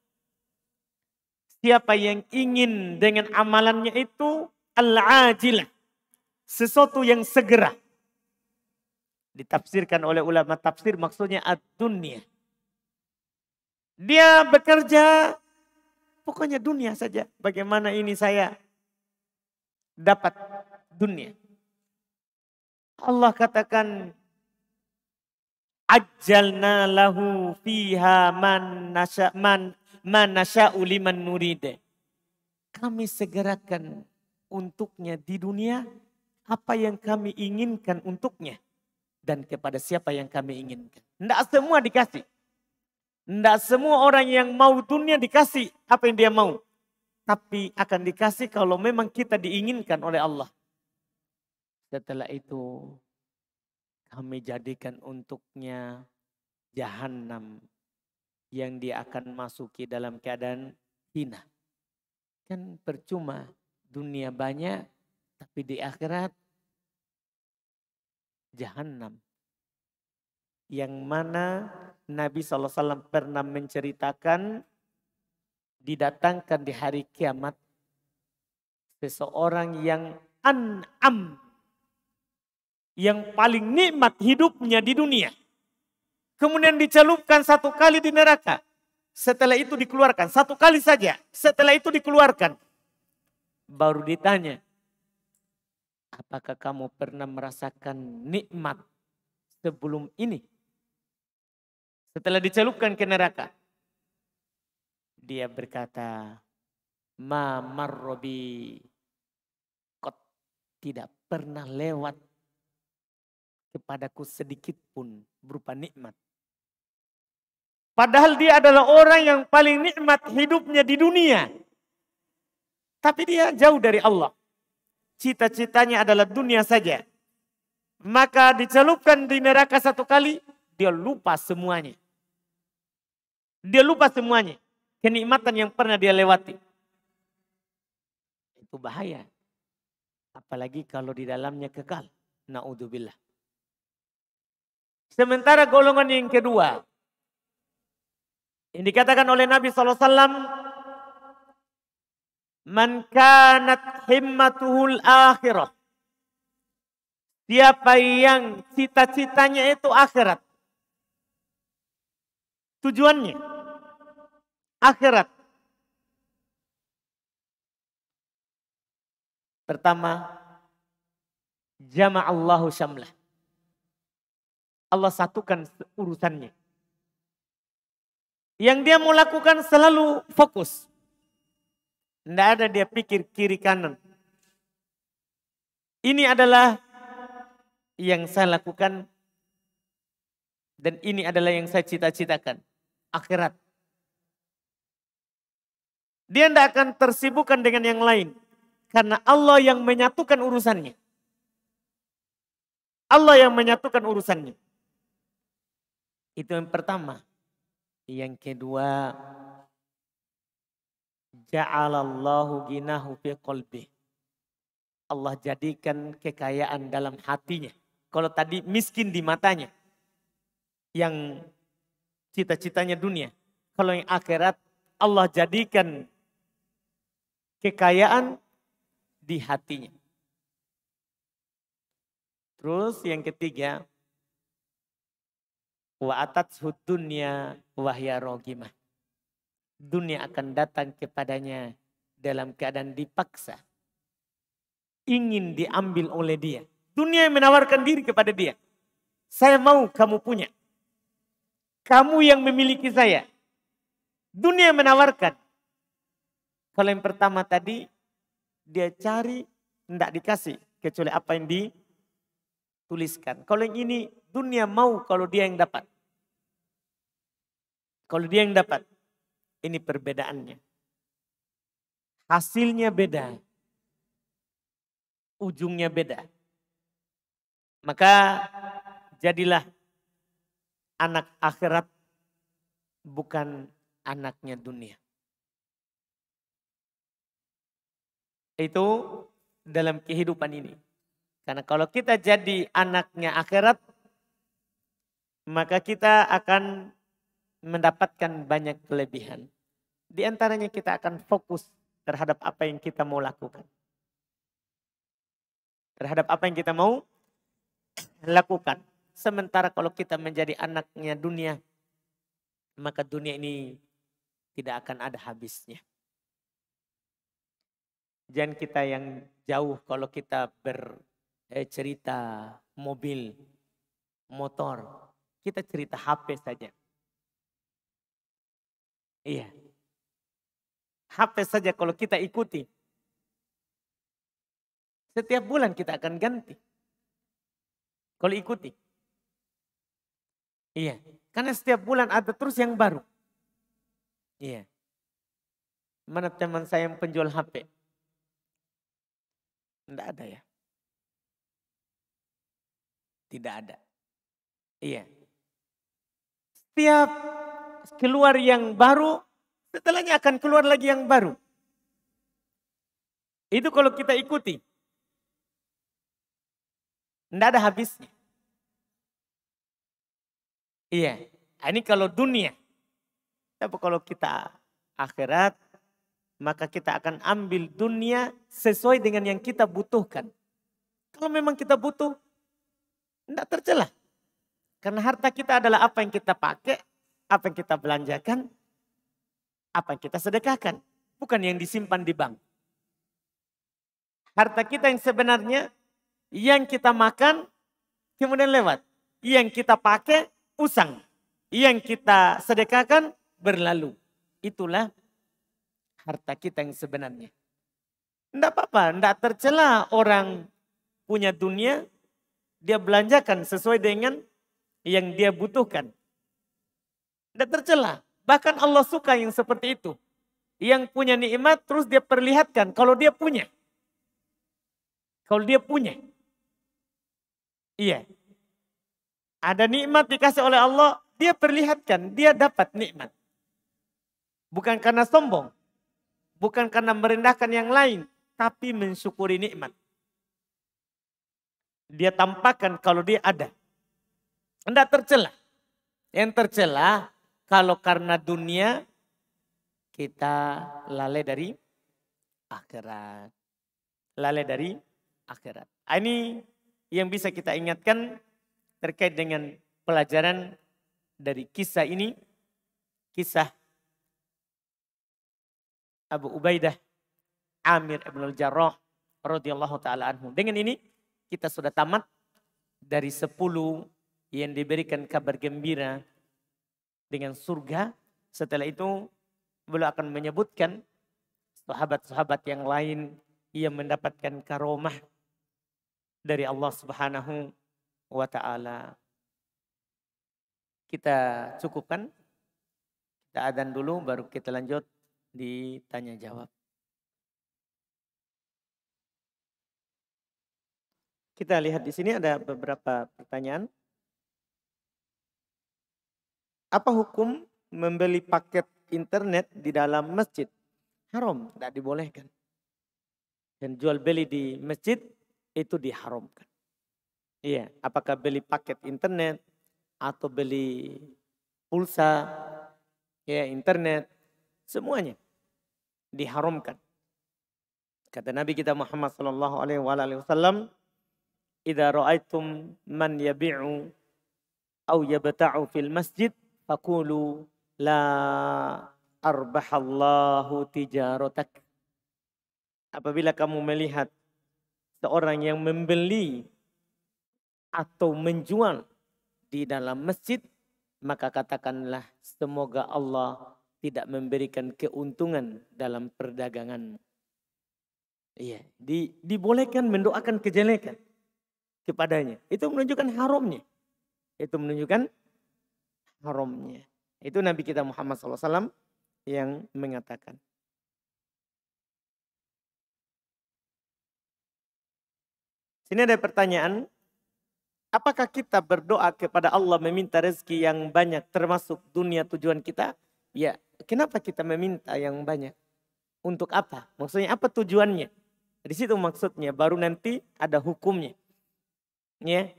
Siapa yang ingin dengan amalannya itu al-ajilah, sesuatu yang segera. Ditafsirkan oleh ulama tafsir maksudnya ad-dunya. Dia bekerja pokoknya dunia saja. Bagaimana ini saya dapat dunia. Allah katakan ajjalna lahu fiha man nasya'u liman nurid. Kami segerakan untuknya di dunia apa yang kami inginkan untuknya dan kepada siapa yang kami inginkan. Tidak semua dikasih. Tidak semua orang yang mau dunia dikasih apa yang dia mau. Tapi akan dikasih kalau memang kita diinginkan oleh Allah. Setelah itu kami jadikan untuknya jahanam yang dia akan masuki dalam keadaan hina. Kan percuma dunia banyak tapi di akhirat jahanam. Yang mana Nabi SAW pernah menceritakan didatangkan di hari kiamat seseorang yang an'am, yang paling nikmat hidupnya di dunia. Kemudian dicelupkan satu kali di neraka. Setelah itu dikeluarkan, satu kali saja. Setelah itu dikeluarkan. Baru ditanya, apakah kamu pernah merasakan nikmat sebelum ini? Setelah dicelupkan ke neraka. Dia berkata, ma marrobi, kot tidak pernah lewat kepadaku sedikit pun berupa nikmat. Padahal dia adalah orang yang paling nikmat hidupnya di dunia. Tapi dia jauh dari Allah. Cita-citanya adalah dunia saja. Maka dicelupkan di neraka satu kali, dia lupa semuanya. Dia lupa semuanya. Kenikmatan yang pernah dia lewati. Itu bahaya. Apalagi kalau di dalamnya kekal. Na'udzubillah. Sementara golongan yang kedua. Yang dikatakan oleh Nabi SAW. Man kanat himmatuhul akhirah. Siapa yang cita-citanya itu akhirat. Tujuannya akhirat. Pertama, jama'allahu syamlah. Allah satukan urusannya. Yang dia mau lakukan selalu fokus. Tidak ada dia pikir kiri kanan. Ini adalah yang saya lakukan. Dan ini adalah yang saya cita-citakan. Akhirat. Dia tidak akan tersibukkan dengan yang lain. Karena Allah yang menyatukan urusannya. Allah yang menyatukan urusannya. Itu yang pertama. Yang kedua. Ja'alallahu ginahu fi qalbi. Allah jadikan kekayaan dalam hatinya. Kalau tadi miskin di matanya. Yang cita-citanya dunia. Kalau yang akhirat Allah jadikan kekayaan di hatinya. Terus yang ketiga, wa atatshu dunya wa hiya ragimah. Dunia akan datang kepadanya dalam keadaan dipaksa. Ingin diambil oleh dia. Dunia yang menawarkan diri kepada dia. Saya mau kamu punya. Kamu yang memiliki saya. Dunia yang menawarkan. Kalau yang pertama tadi, dia cari, tidak dikasih. Kecuali apa yang dituliskan. Kalau yang ini, dunia mau kalau dia yang dapat. Kalau dia yang dapat. Ini perbedaannya. Hasilnya beda. Ujungnya beda. Maka jadilah anak akhirat bukan anaknya dunia. Itu dalam kehidupan ini. Karena kalau kita jadi anaknya akhirat, maka kita akan mendapatkan banyak kelebihan. Di antaranya kita akan fokus terhadap apa yang kita mau lakukan. Terhadap apa yang kita mau lakukan. Sementara kalau kita menjadi anaknya dunia, maka dunia ini tidak akan ada habisnya. Jangan kita yang jauh kalau kita bercerita mobil, motor. Kita cerita HP saja. Iya. HP saja kalau kita ikuti. Setiap bulan kita akan ganti. Kalau ikuti. Iya. Karena setiap bulan ada terus yang baru. Iya. Mana teman saya yang penjual HP? Tidak ada ya? Tidak ada. Iya. Setiap keluar yang baru, setelahnya akan keluar lagi yang baru. Itu kalau kita ikuti. Tidak ada habisnya. Iya. Ini kalau dunia. Tapi kalau kita akhirat, maka kita akan ambil dunia sesuai dengan yang kita butuhkan. Kalau memang kita butuh, tidak tercela. Karena harta kita adalah apa yang kita pakai, apa yang kita belanjakan, apa yang kita sedekahkan. Bukan yang disimpan di bank. Harta kita yang sebenarnya, yang kita makan, kemudian lewat. Yang kita pakai, usang. Yang kita sedekahkan, berlalu. Itulah harta kita yang sebenarnya. Tidak apa-apa, tidak tercela orang punya dunia, dia belanjakan sesuai dengan yang dia butuhkan. Tidak tercela. Bahkan Allah suka yang seperti itu. Yang punya nikmat terus dia perlihatkan kalau dia punya. Kalau dia punya. Iya. Ada nikmat dikasih oleh Allah, dia perlihatkan, dia dapat nikmat. Bukan karena sombong. Bukan karena merendahkan yang lain, tapi mensyukuri nikmat. Dia tampakkan kalau dia ada. Tidak tercela. Yang tercela kalau karena dunia kita lalai dari akhirat. Lalai dari akhirat. Ini yang bisa kita ingatkan terkait dengan pelajaran dari kisah ini. Kisah Abu Ubaidah Amir ibn al-Jarrah radhiyallahu ta'ala anhu. Dengan ini kita sudah tamat dari 10 yang diberikan kabar gembira dengan surga. Setelah itu beliau akan menyebutkan sahabat-sahabat yang lain yang mendapatkan karomah dari Allah Subhanahu wa ta'ala. Kita cukupkan. Kita adzan dulu baru kita lanjut di tanya jawab. Kita lihat di sini ada beberapa pertanyaan. Apa hukum membeli paket internet di dalam masjid? Haram, tidak dibolehkan. Dan jual beli di masjid itu diharamkan. Iya, apakah beli paket internet atau beli pulsa, ya internet, semuanya diharamkan. Kata Nabi kita Muhammad sallallahu alaihi wasallam, "Idza ra'aitum man yabi'u aw yabta'u fil masjid faqulu la arbahallahu tijaratak." Apabila kamu melihat seorang yang membeli atau menjual di dalam masjid, maka katakanlah semoga Allah tidak memberikan keuntungan dalam perdaganganmu. Iya, dibolehkan mendoakan kejelekan kepadanya. Itu menunjukkan haramnya. Itu menunjukkan haramnya. Itu Nabi kita Muhammad SAW yang mengatakan. Sini ada pertanyaan. Apakah kita berdoa kepada Allah meminta rezeki yang banyak termasuk dunia tujuan kita? Ya, kenapa kita meminta yang banyak? Untuk apa? Maksudnya apa tujuannya? Di situ maksudnya baru nanti ada hukumnya. Ya.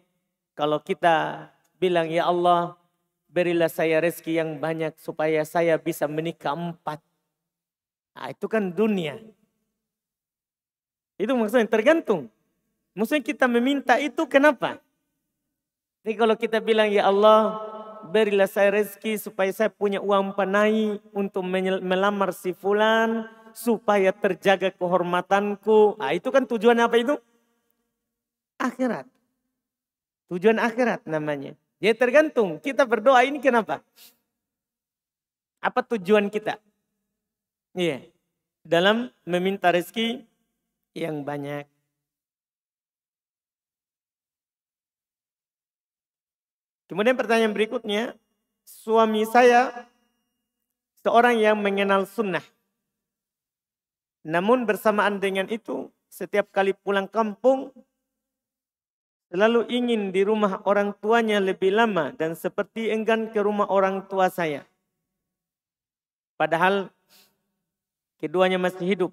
Kalau kita bilang ya Allah berilah saya rezeki yang banyak supaya saya bisa menikah 4. Nah, itu kan dunia. Itu maksudnya tergantung. Maksudnya kita meminta itu kenapa? Jadi kalau kita bilang ya Allah berilah saya rezeki supaya saya punya uang panai untuk melamar si fulan supaya terjaga kehormatanku. Nah, itu kan tujuan apa itu? Akhirat. Tujuan akhirat namanya. Jadi tergantung kita berdoa ini kenapa? Apa tujuan kita? Iya. Dalam meminta rezeki yang banyak. Kemudian pertanyaan berikutnya, suami saya seorang yang mengenal sunnah. Namun bersamaan dengan itu, setiap kali pulang kampung, selalu ingin di rumah orang tuanya lebih lama dan seperti enggan ke rumah orang tua saya. Padahal keduanya masih hidup.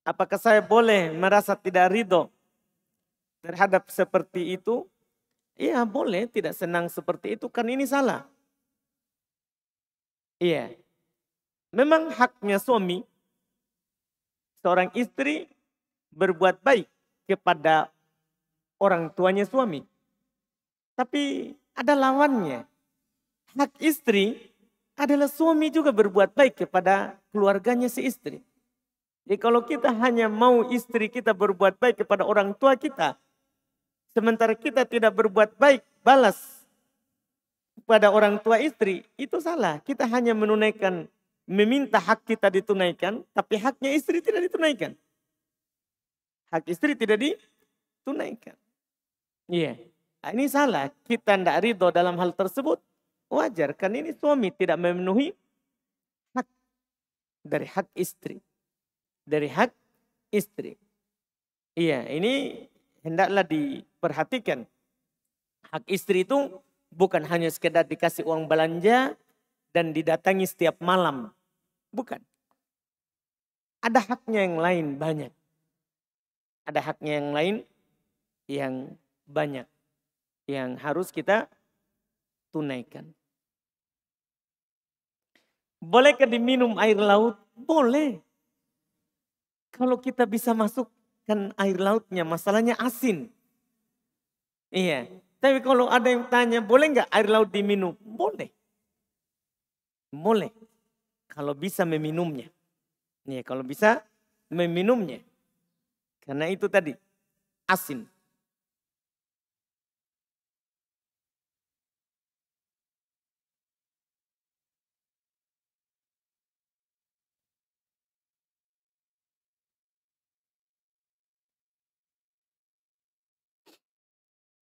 Apakah saya boleh merasa tidak ridho terhadap seperti itu? Iya boleh, tidak senang seperti itu, kan ini salah. Iya, memang haknya suami, seorang istri berbuat baik kepada orang tuanya suami. Tapi ada lawannya. Hak istri adalah suami juga berbuat baik kepada keluarganya si istri. Jadi kalau kita hanya mau istri kita berbuat baik kepada orang tua kita, sementara kita tidak berbuat baik balas kepada orang tua istri, itu salah. Kita hanya menunaikan, meminta hak kita ditunaikan, tapi haknya istri tidak ditunaikan. Hak istri tidak ditunaikan. Iya, nah, ini salah. Kita tidak ridho dalam hal tersebut. Wajar, kan ini suami tidak memenuhi hak dari hak istri. Dari hak istri. Iya, ini hendaklah diperhatikan. Hak istri itu bukan hanya sekedar dikasih uang belanja dan didatangi setiap malam. Bukan. Ada haknya yang lain banyak. Ada haknya yang lain yang banyak. Yang harus kita tunaikan. Bolehkah diminum air laut? Boleh. Kalau kita bisa masukkan air lautnya, masalahnya asin. Iya. Tapi kalau ada yang tanya, boleh nggak air laut diminum? Boleh. Boleh. Kalau bisa meminumnya. Iya, kalau bisa meminumnya. Karena itu tadi, asin.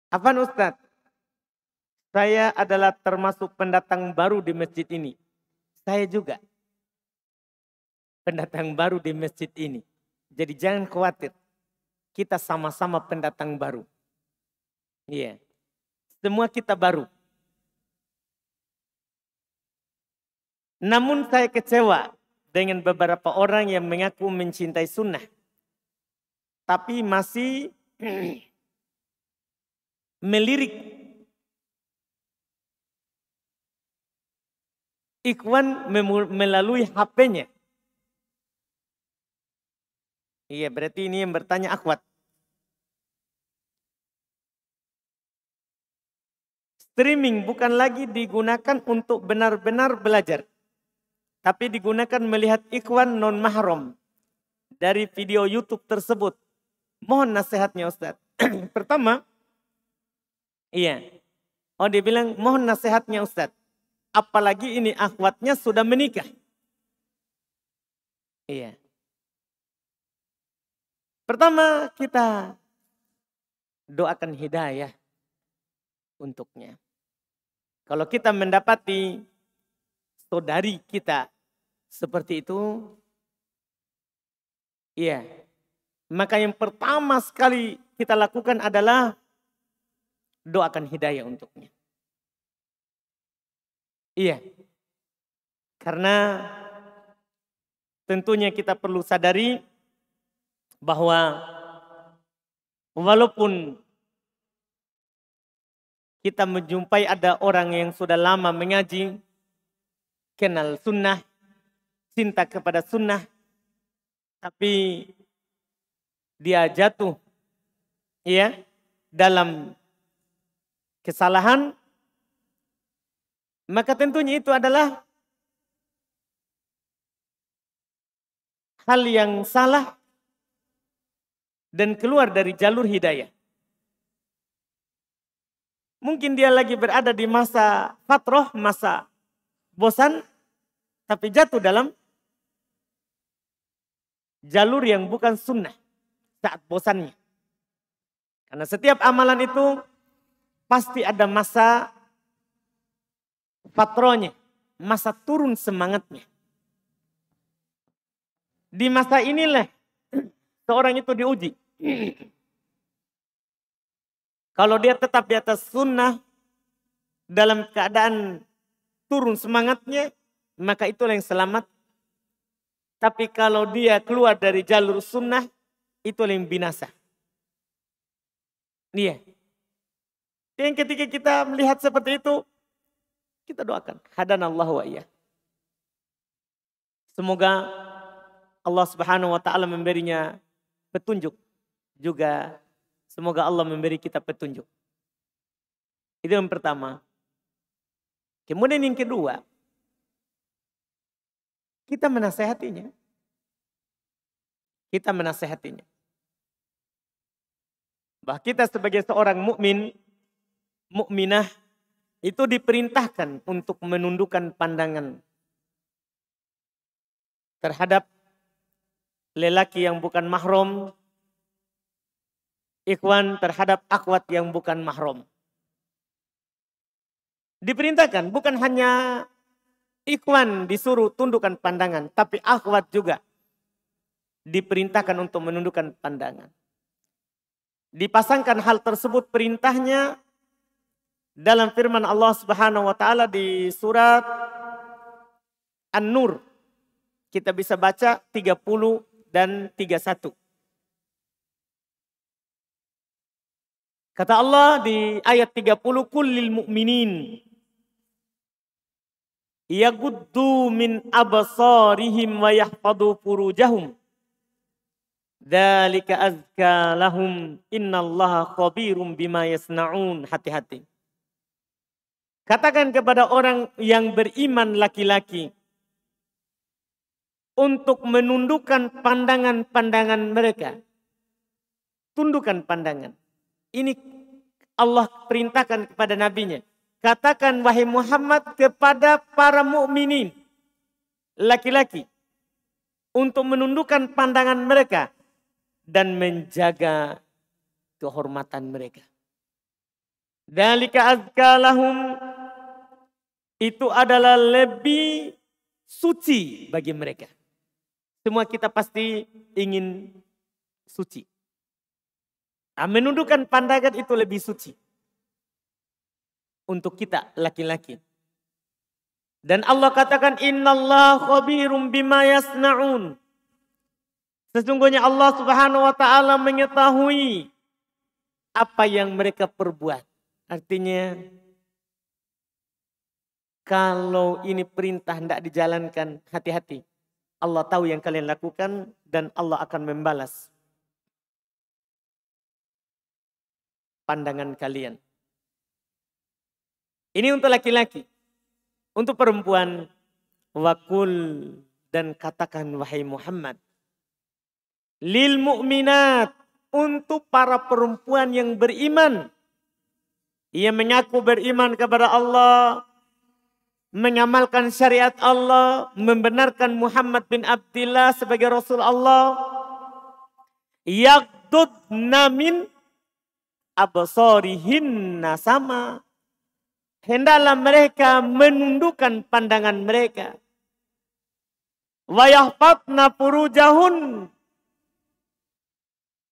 Afan Ustadz, saya adalah termasuk pendatang baru di masjid ini. Saya juga pendatang baru di masjid ini. Jadi jangan khawatir. Kita sama-sama pendatang baru. Iya. Semua kita baru. Namun saya kecewa dengan beberapa orang yang mengaku mencintai sunnah. Tapi masih melirik ikhwan melalui HP-nya. Iya, berarti ini yang bertanya akhwat. Streaming bukan lagi digunakan untuk benar-benar belajar. Tapi digunakan melihat ikhwan non-mahram dari video YouTube tersebut. Mohon nasihatnya Ustadz. Pertama, iya. Oh dia bilang mohon nasihatnya Ustadz. Apalagi ini akhwatnya sudah menikah. Iya. Pertama kita doakan hidayah untuknya. Kalau kita mendapati saudari kita seperti itu, iya. Maka yang pertama sekali kita lakukan adalah doakan hidayah untuknya. Iya. Karena tentunya kita perlu sadari bahwa walaupun kita menjumpai ada orang yang sudah lama mengaji, kenal sunnah, cinta kepada sunnah, tapi dia jatuh ya dalam kesalahan, maka tentunya itu adalah hal yang salah dan keluar dari jalur hidayah. Mungkin dia lagi berada di masa fatrah, masa bosan, tapi jatuh dalam jalur yang bukan sunnah saat bosannya. Karena setiap amalan itu pasti ada masa fatrahnya, masa turun semangatnya. Di masa inilah seorang itu diuji. Kalau dia tetap di atas sunnah dalam keadaan turun semangatnya, maka itulah yang selamat. Tapi kalau dia keluar dari jalur sunnah, itulah yang binasa. Iya. Yang ketika kita melihat seperti itu, kita doakan. Hadanallahu wa iyyah. Semoga Allah Subhanahu wa taala memberinya petunjuk. Juga semoga Allah memberi kita petunjuk. Itu yang pertama. Kemudian yang kedua, kita menasehatinya. Kita menasehatinya. Bahwa kita sebagai seorang mukmin, mukminah itu diperintahkan untuk menundukkan pandangan terhadap lelaki yang bukan mahram, ikhwan terhadap akhwat yang bukan mahram. Diperintahkan, bukan hanya ikhwan disuruh tundukkan pandangan, tapi akhwat juga diperintahkan untuk menundukkan pandangan. Dipasangkan hal tersebut perintahnya dalam firman Allah Subhanahu wa taala di surat An-Nur. Kita bisa baca 30 dan 31. Kata Allah di ayat 30, kullil mu'minin yaghuddu min absarihim wa yahfadhu furujahum dzalika azka lahum innallaha khabirum bima yasnaun. Hati-hati. Katakan kepada orang yang beriman laki-laki untuk menundukkan pandangan-pandangan mereka. Tundukkan pandangan. Ini Allah perintahkan kepada nabinya. Katakan wahai Muhammad kepada para mukminin laki-laki untuk menundukkan pandangan mereka dan menjaga kehormatan mereka. Dzalika azka lahum, itu adalah lebih suci bagi mereka. Semua kita pasti ingin suci. Menundukkan pandangan itu lebih suci untuk kita laki-laki. Dan Allah katakan innallaha khabirum bima yasnaun. Sesungguhnya Allah Subhanahu wa taala mengetahui apa yang mereka perbuat. Artinya kalau ini perintah tidak dijalankan, hati-hati. Allah tahu yang kalian lakukan dan Allah akan membalas pandangan kalian. Ini untuk laki-laki. Untuk perempuan, wakul dan katakan wahai Muhammad. Lil mu'minat, untuk para perempuan yang beriman. Ia mengaku beriman kepada Allah, mengamalkan syariat Allah, membenarkan Muhammad bin Abdillah sebagai Rasul Allah. Yaghdudna min absarihinna, sama. Hendaklah mereka menundukkan pandangan mereka. Wa yahfadna furujahun,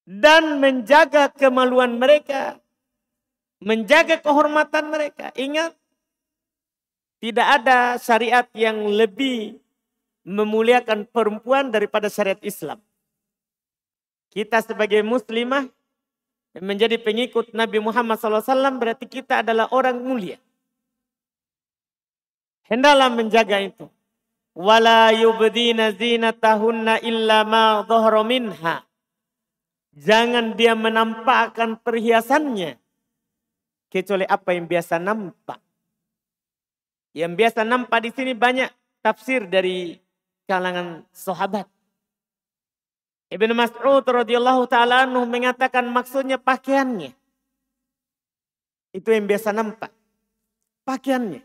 dan menjaga kemaluan mereka. menjaga kehormatan mereka. Ingat, tidak ada syariat yang lebih memuliakan perempuan daripada syariat Islam. Kita sebagai muslimah menjadi pengikut Nabi Muhammad SAW berarti kita adalah orang mulia. Hendaklah menjaga itu. Wala yubdina zinatahunna illa ma dhahara minha. Jangan dia menampakkan perhiasannya kecuali apa yang biasa nampak. Yang biasa nampak di sini banyak tafsir dari kalangan sahabat. Ibnu Mas'ud radhiyallahu taala anhu mengatakan maksudnya pakaiannya. Itu yang biasa nampak. Pakaiannya.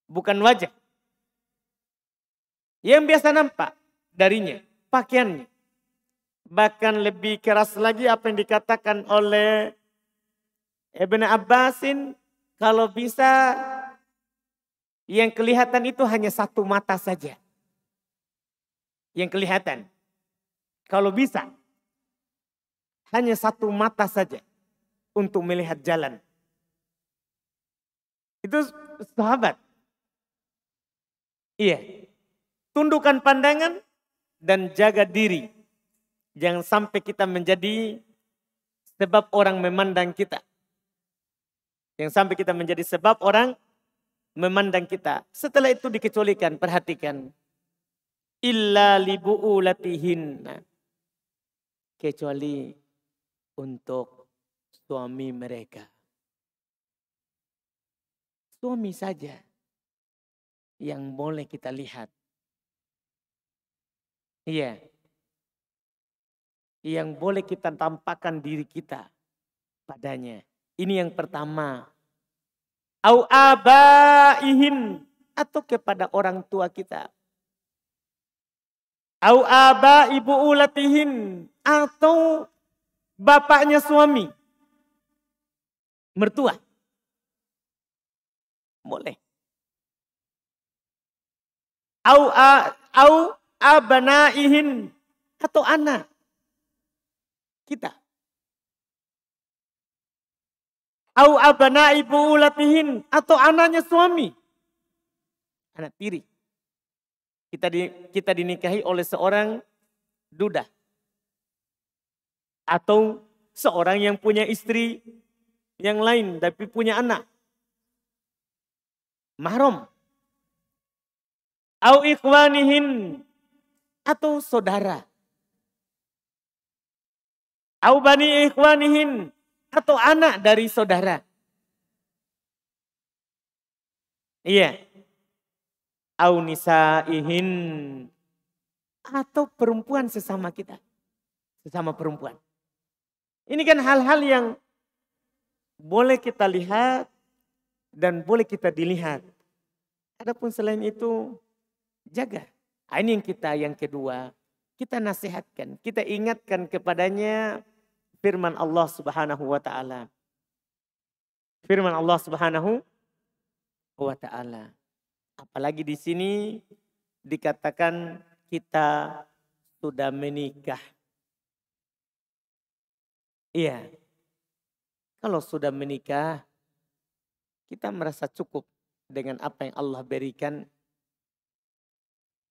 Bukan wajah. Yang biasa nampak darinya, pakaiannya. Bahkan lebih keras lagi apa yang dikatakan oleh Ibnu Abbasin, kalau bisa yang kelihatan itu hanya satu mata saja. Yang kelihatan. Kalau bisa hanya satu mata saja untuk melihat jalan. Itu sahabat. Iya. Tundukkan pandangan dan jaga diri. Jangan sampai kita menjadi sebab orang memandang kita. Jangan sampai kita menjadi sebab orang memandang kita. Setelah itu dikecualikan, perhatikan. Illa libu'ulatihin. Kecuali untuk suami mereka. Suami saja yang boleh kita lihat. Iya. Yang boleh kita tampakkan diri kita padanya. Ini yang pertama. Au abaihin, atau kepada orang tua kita. Au aba ibu ulatihin, atau bapaknya suami. Mertua. Boleh. Au abanaihin, atau anak kita. Au abanai buulatihin, atau anaknya suami. Anak tiri. Kita dinikahi oleh seorang duda. Atau seorang yang punya istri yang lain tapi punya anak. Mahram. Au ikhwanihin, atau saudara. Au bani ikhwanihin, atau anak dari saudara. Iya. Au nisaihin, atau perempuan sesama kita. Sesama perempuan. Ini kan hal-hal yang boleh kita lihat dan boleh kita dilihat. Adapun selain itu, jaga. Ini yang kedua. Kita nasihatkan, kita ingatkan kepadanya firman Allah Subhanahu wa taala. Firman Allah Subhanahu wa taala. Apalagi di sini dikatakan kita sudah menikah. Iya. Kalau sudah menikah, kita merasa cukup dengan apa yang Allah berikan.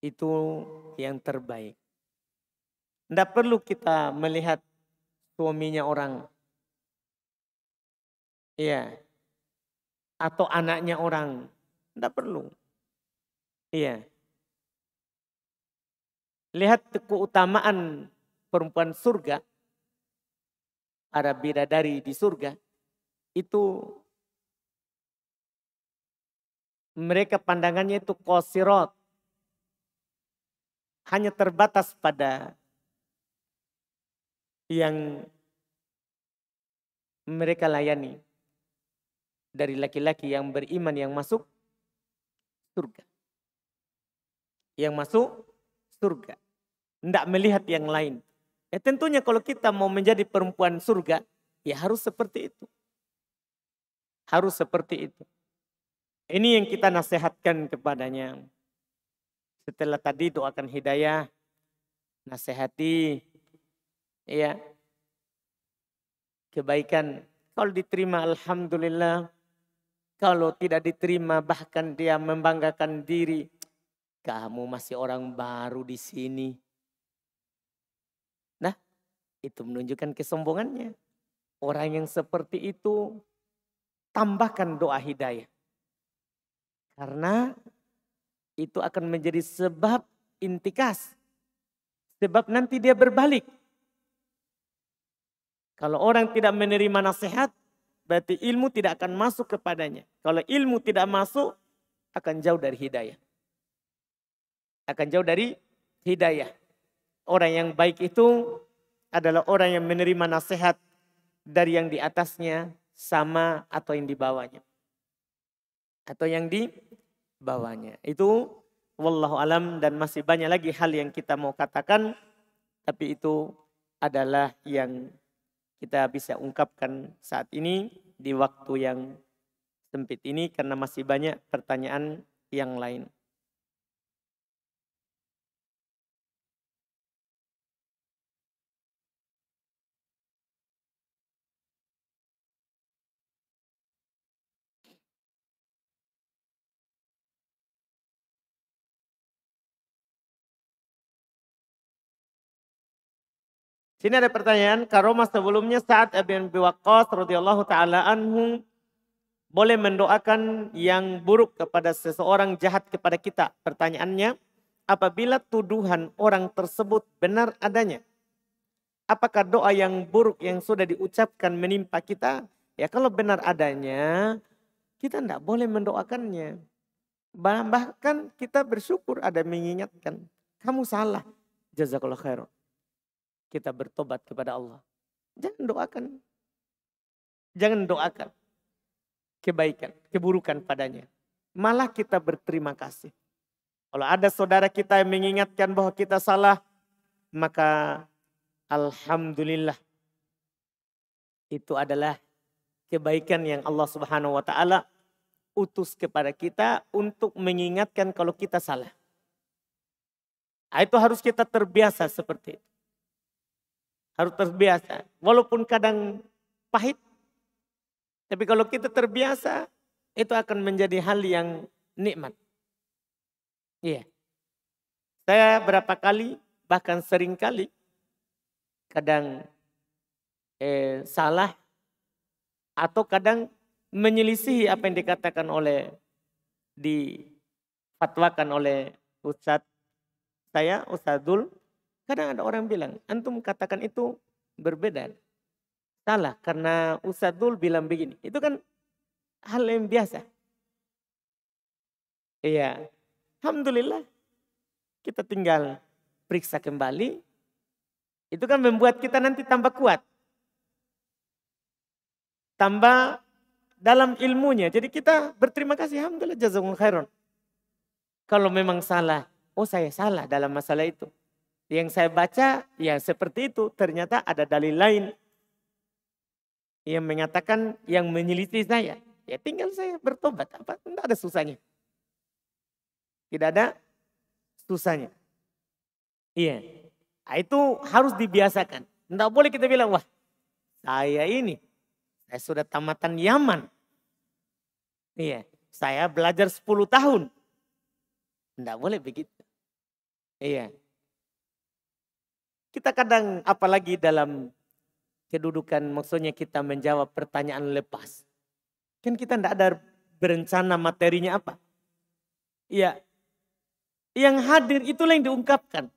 Itu yang terbaik. Tidak perlu kita melihat suaminya orang. Iya. Atau anaknya orang. Tidak perlu. Iya. Lihat keutamaan perempuan surga. Para bidadari di surga. Itu mereka pandangannya itu qasirat. Hanya terbatas pada yang mereka layani dari laki-laki yang beriman yang masuk surga. Yang masuk surga. Tidak melihat yang lain. Ya tentunya kalau kita mau menjadi perempuan surga, ya harus seperti itu. Harus seperti itu. Ini yang kita nasihatkan kepadanya. Setelah tadi doakan hidayah, nasihati, ya, kebaikan. Kalau diterima alhamdulillah. Kalau tidak diterima bahkan dia membanggakan diri. Kamu masih orang baru di sini. Nah, itu menunjukkan kesombongannya. Orang yang seperti itu tambahkan doa hidayah. Karena itu akan menjadi sebab intikas. Sebab nanti dia berbalik. Kalau orang tidak menerima nasihat, berarti ilmu tidak akan masuk kepadanya. Kalau ilmu tidak masuk, akan jauh dari hidayah. Akan jauh dari hidayah. Orang yang baik itu adalah orang yang menerima nasihat dari yang di atasnya sama atau yang di bawahnya. Atau yang di bawahnya. Itu wallahu alam, dan masih banyak lagi hal yang kita mau katakan. Tapi itu adalah yang kita bisa ungkapkan saat ini di waktu yang sempit ini karena masih banyak pertanyaan yang lain. Sini ada pertanyaan, karomah sebelumnya Sa'ad bin Abi Waqqas radhiyallahu taala anhu boleh mendoakan yang buruk kepada seseorang jahat kepada kita. Pertanyaannya, apabila tuduhan orang tersebut benar adanya, apakah doa yang buruk yang sudah diucapkan menimpa kita? Ya kalau benar adanya, kita tidak boleh mendoakannya. Bahkan kita bersyukur ada mengingatkan, kamu salah, jazakallah khairan. Kita bertobat kepada Allah. Jangan doakan. Jangan doakan kebaikan, keburukan padanya. Malah kita berterima kasih. Kalau ada saudara kita yang mengingatkan bahwa kita salah, maka alhamdulillah. Itu adalah kebaikan yang Allah Subhanahu wa taala utus kepada kita untuk mengingatkan kalau kita salah. Itu harus kita terbiasa seperti itu. Harus terbiasa. Walaupun kadang pahit. Tapi kalau kita terbiasa, itu akan menjadi hal yang nikmat. Iya. Saya berapa kali, bahkan sering kali, kadang salah, atau kadang menyelisihi apa yang dikatakan oleh, difatwakan oleh Ustadz saya, Ustadzul. Kadang ada orang bilang, antum katakan itu berbeda. Salah karena Ustadzul bilang begini. Itu kan hal yang biasa. Iya. Alhamdulillah. Kita tinggal periksa kembali. Itu kan membuat kita nanti tambah kuat. Tambah dalam ilmunya. Jadi kita berterima kasih. Alhamdulillah jazakumullah khairan. Kalau memang salah. Oh saya salah dalam masalah itu. Yang saya baca ya seperti itu. Ternyata ada dalil lain yang mengatakan yang menyelisih saya. Ya tinggal saya bertobat. Apa? Tidak ada susahnya. Tidak ada susahnya. Iya. Nah, itu harus dibiasakan. Tidak boleh kita bilang, wah saya sudah tamatan Yaman. Iya. Saya belajar 10 tahun. Tidak boleh begitu. Iya. Kita kadang apalagi dalam kedudukan maksudnya kita menjawab pertanyaan lepas. Kan kita tidak ada berencana materinya apa. Iya. Yang hadir itulah yang diungkapkan.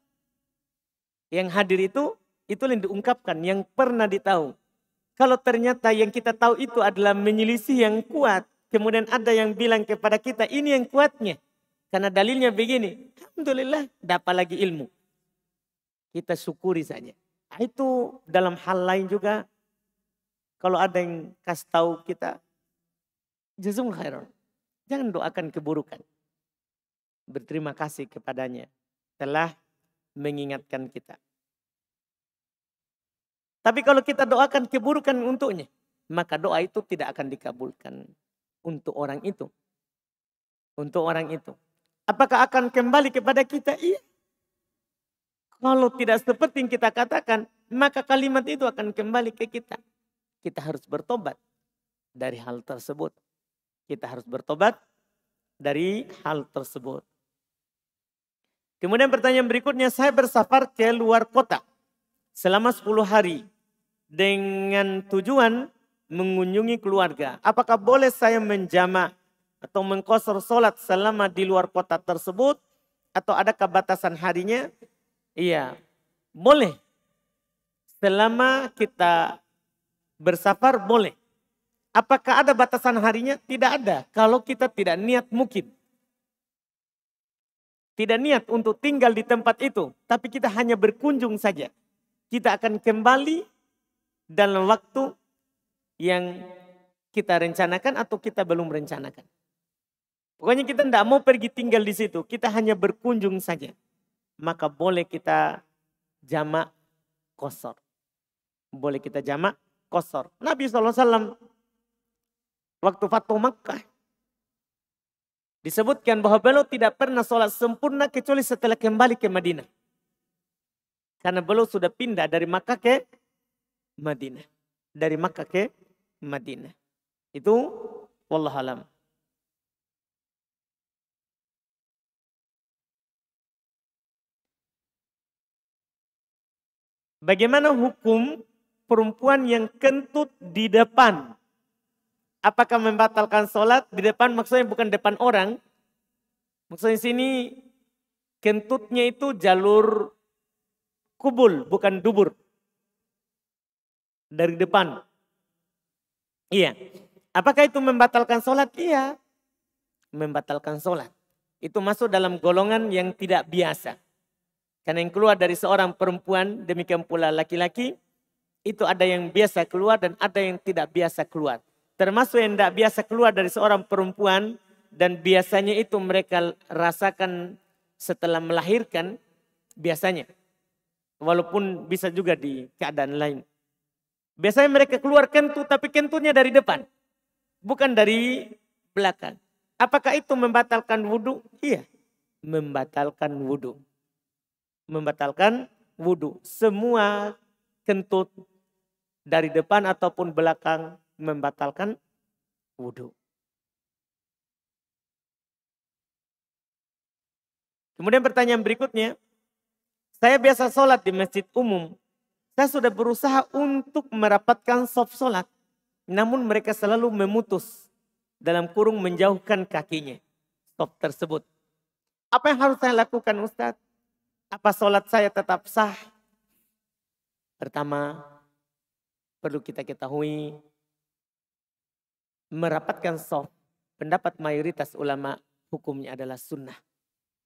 Yang hadir itulah yang diungkapkan. Yang pernah ditahu. Kalau ternyata yang kita tahu itu adalah menyelisih yang kuat. Kemudian ada yang bilang kepada kita ini yang kuatnya. Karena dalilnya begini. Alhamdulillah dapat lagi ilmu. Kita syukuri saja. Nah, itu dalam hal lain juga. Kalau ada yang kasih tahu kita. Jazakumullah khairan. Jangan doakan keburukan. Berterima kasih kepadanya. Telah mengingatkan kita. Tapi kalau kita doakan keburukan untuknya. Maka doa itu tidak akan dikabulkan. Untuk orang itu. Untuk orang itu. Apakah akan kembali kepada kita? Iya. Kalau tidak seperti yang kita katakan, maka kalimat itu akan kembali ke kita. Kita harus bertobat. dari hal tersebut. Kita harus bertobat dari hal tersebut. Kemudian pertanyaan berikutnya, saya bersafar ke luar kota selama 10 hari dengan tujuan mengunjungi keluarga. Apakah boleh saya menjamak atau mengqashar sholat selama di luar kota tersebut? Atau adakah batasan harinya? Iya, boleh. Selama kita bersafar boleh. Apakah ada batasan harinya? Tidak ada. Kalau kita tidak niat mungkin. Tidak niat untuk tinggal di tempat itu. Tapi kita hanya berkunjung saja. Kita akan kembali dalam waktu yang kita rencanakan atau kita belum rencanakan. Pokoknya kita tidak mau pergi tinggal di situ. Kita hanya berkunjung saja. Maka boleh kita jamak qashar. Boleh kita jamak qashar. Nabi SAW waktu Fathu Makkah disebutkan bahwa beliau tidak pernah sholat sempurna kecuali setelah kembali ke Madinah. Karena beliau sudah pindah dari Makkah ke Madinah. Dari Makkah ke Madinah. Itu wallahualam. Bagaimana hukum perempuan yang kentut di depan? Apakah membatalkan sholat? Di depan maksudnya bukan depan orang. Maksudnya sini kentutnya itu jalur kubul, bukan dubur. Dari depan. Iya. Apakah itu membatalkan sholat? Iya. Membatalkan sholat. Itu masuk dalam golongan yang tidak biasa. Karena yang keluar dari seorang perempuan, demikian pula laki-laki, itu ada yang biasa keluar dan ada yang tidak biasa keluar. Termasuk yang tidak biasa keluar dari seorang perempuan dan biasanya itu mereka rasakan setelah melahirkan, biasanya. Walaupun bisa juga di keadaan lain. Biasanya mereka keluar kentut tapi kentutnya dari depan. Bukan dari belakang. Apakah itu membatalkan wudhu? Iya. Membatalkan wudhu. Membatalkan wudhu. Semua kentut dari depan ataupun belakang membatalkan wudhu. Kemudian pertanyaan berikutnya. Saya biasa sholat di masjid umum. Saya sudah berusaha untuk merapatkan shaf sholat. Namun mereka selalu memutus. Dalam kurung menjauhkan kakinya. Shaf tersebut. Apa yang harus saya lakukan Ustadz? Apa sholat saya tetap sah? Pertama, perlu kita ketahui. Merapatkan shaf. Pendapat mayoritas ulama hukumnya adalah sunnah.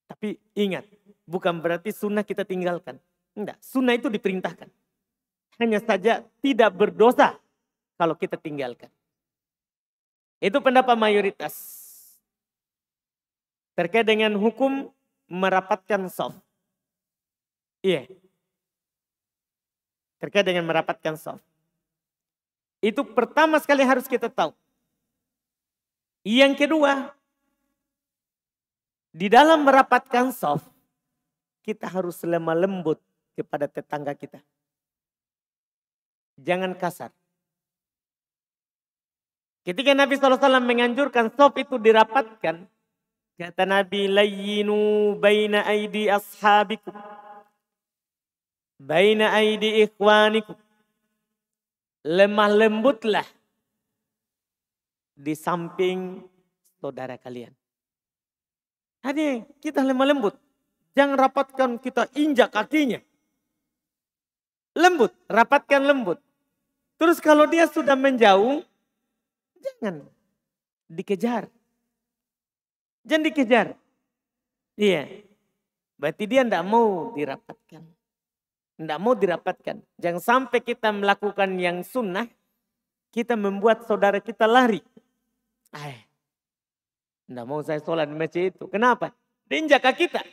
Tapi ingat, bukan berarti sunnah kita tinggalkan. Enggak, sunnah itu diperintahkan. Hanya saja tidak berdosa kalau kita tinggalkan. Itu pendapat mayoritas. Terkait dengan hukum merapatkan shaf. Iya. Terkait dengan merapatkan shaf. Itu pertama sekali harus kita tahu. Yang kedua, di dalam merapatkan shaf, kita harus lemah lembut kepada tetangga kita. Jangan kasar. Ketika Nabi SAW menganjurkan shaf itu dirapatkan, kata Nabi, layyinu baina aidi ashabikum, baina aidi ikhwanikum. Lemah lembutlah di samping saudara kalian. Jadi kita lemah lembut. Jangan rapatkan kita injak kakinya. Lembut, rapatkan lembut. Terus kalau dia sudah menjauh, jangan dikejar. Jangan dikejar. Iya. Berarti dia tidak mau dirapatkan. Tidak mau dirapatkan. Jangan sampai kita melakukan yang sunnah, kita membuat saudara kita lari. Tidak mau saya sholat di masjid itu. Kenapa? Diinjak kaki kita.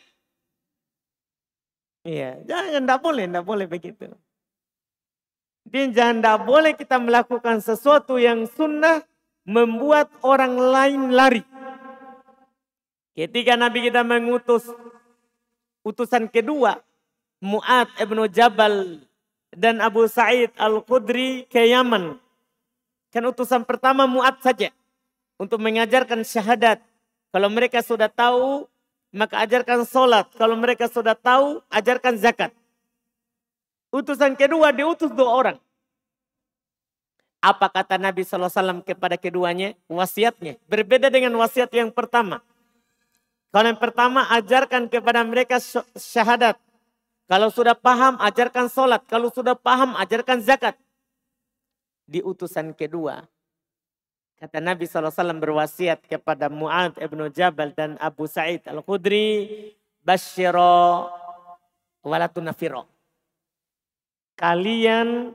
Iya, jangan, tidak boleh begitu. Jangan, tidak boleh kita melakukan sesuatu yang sunnah membuat orang lain lari. Ketika Nabi kita mengutus utusan kedua, Mu'ad ibn Jabal dan Abu Sa'id al-Khudri ke Yaman. Kan utusan pertama Mu'adz saja. Untuk mengajarkan syahadat. Kalau mereka sudah tahu, maka ajarkan sholat. Kalau mereka sudah tahu, ajarkan zakat. Utusan kedua diutus 2 orang. Apa kata Nabi SAW kepada keduanya? Wasiatnya. Berbeda dengan wasiat yang pertama. Kalau yang pertama ajarkan kepada mereka syahadat. Kalau sudah paham ajarkan sholat. Kalau sudah paham ajarkan zakat. Di utusan kedua. Kata Nabi SAW berwasiat kepada Mu'adz ibn Jabal dan Abu Sa'id Al-Khudri. Basyiro walatunafiro. Kalian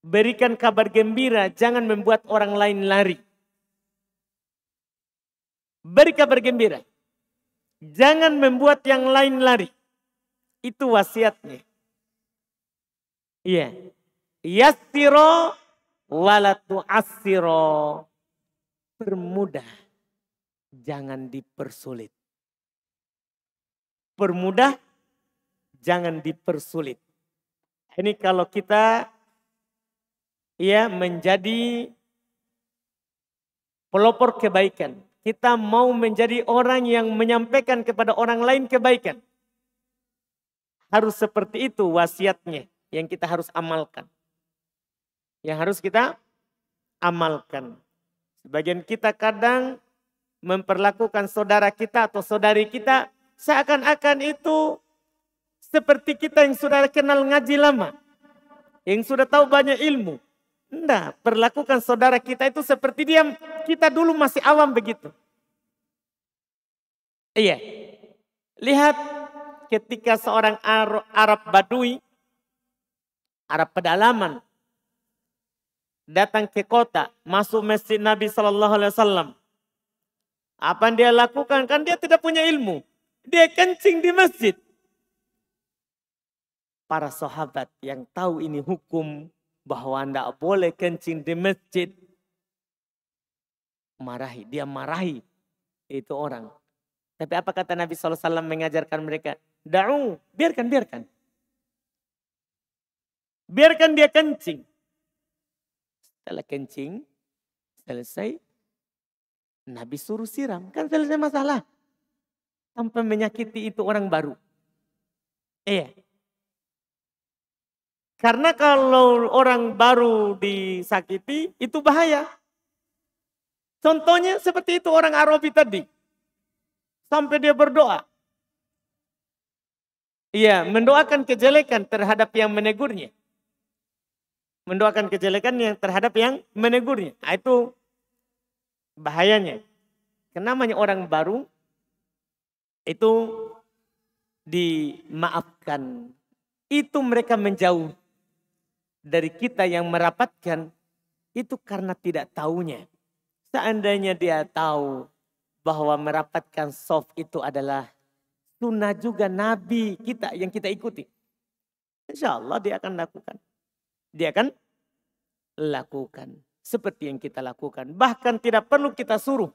berikan kabar gembira, jangan membuat orang lain lari. Beri kabar gembira. Jangan membuat yang lain lari. Itu wasiatnya. Iya. Yassiro walatu asiro. Permudah. Jangan dipersulit. Permudah. Jangan dipersulit. Ini kalau kita menjadi pelopor kebaikan. Kita mau menjadi orang yang menyampaikan kepada orang lain kebaikan. Harus seperti itu wasiatnya yang kita harus amalkan. Yang harus kita amalkan. Sebagian kita kadang memperlakukan saudara kita atau saudari kita seakan-akan itu seperti kita yang sudah kenal ngaji lama. Yang sudah tahu banyak ilmu. Enggak, perlakukan saudara kita itu seperti kita dulu masih awam begitu. Iya. Lihat ketika seorang Arab Badui, Arab pedalaman, datang ke kota, masuk masjid Nabi SAW. Apa yang dia lakukan? Kan dia tidak punya ilmu. Dia kencing di masjid. Para sahabat yang tahu ini hukum, bahwa tidak boleh kencing di masjid. Marahi, dia marahi itu orang. Tapi apa kata Nabi SAW mengajarkan mereka? Da'u, biarkan. Biarkan dia kencing. Setelah kencing, selesai. Nabi suruh siram, kan selesai masalah. Tanpa menyakiti itu orang baru. Iya. Karena kalau orang baru disakiti, itu bahaya. Contohnya seperti itu orang Arabi tadi. Sampai dia berdoa. Iya, mendoakan kejelekan terhadap yang menegurnya. Mendoakan kejelekan yang terhadap yang menegurnya. Nah, itu bahayanya. Kenamanya orang baru, itu dimaafkan. Itu mereka menjauh. Dari kita yang merapatkan itu karena tidak tahunya. Seandainya dia tahu bahwa merapatkan soft itu adalah sunnah juga Nabi kita yang kita ikuti. Insya Allah dia akan lakukan. Dia akan lakukan seperti yang kita lakukan. Bahkan tidak perlu kita suruh.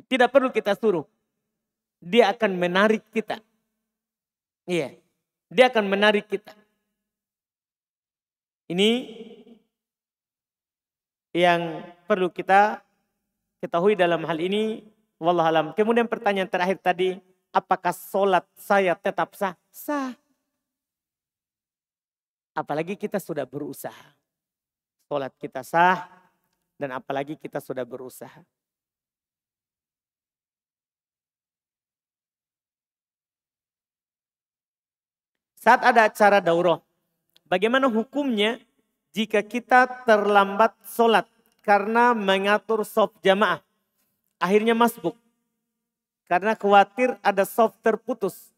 Tidak perlu kita suruh. Dia akan menarik kita. Iya. Dia akan menarik kita. Ini yang perlu kita ketahui dalam hal ini. Wallahualam. Kemudian pertanyaan terakhir tadi. Apakah sholat saya tetap sah? Sah. Apalagi kita sudah berusaha. Sholat kita sah. Dan apalagi kita sudah berusaha. Saat ada acara daurah. Bagaimana hukumnya jika kita terlambat sholat karena mengatur shaf jamaah. Akhirnya masbuk. Karena khawatir ada shaf terputus.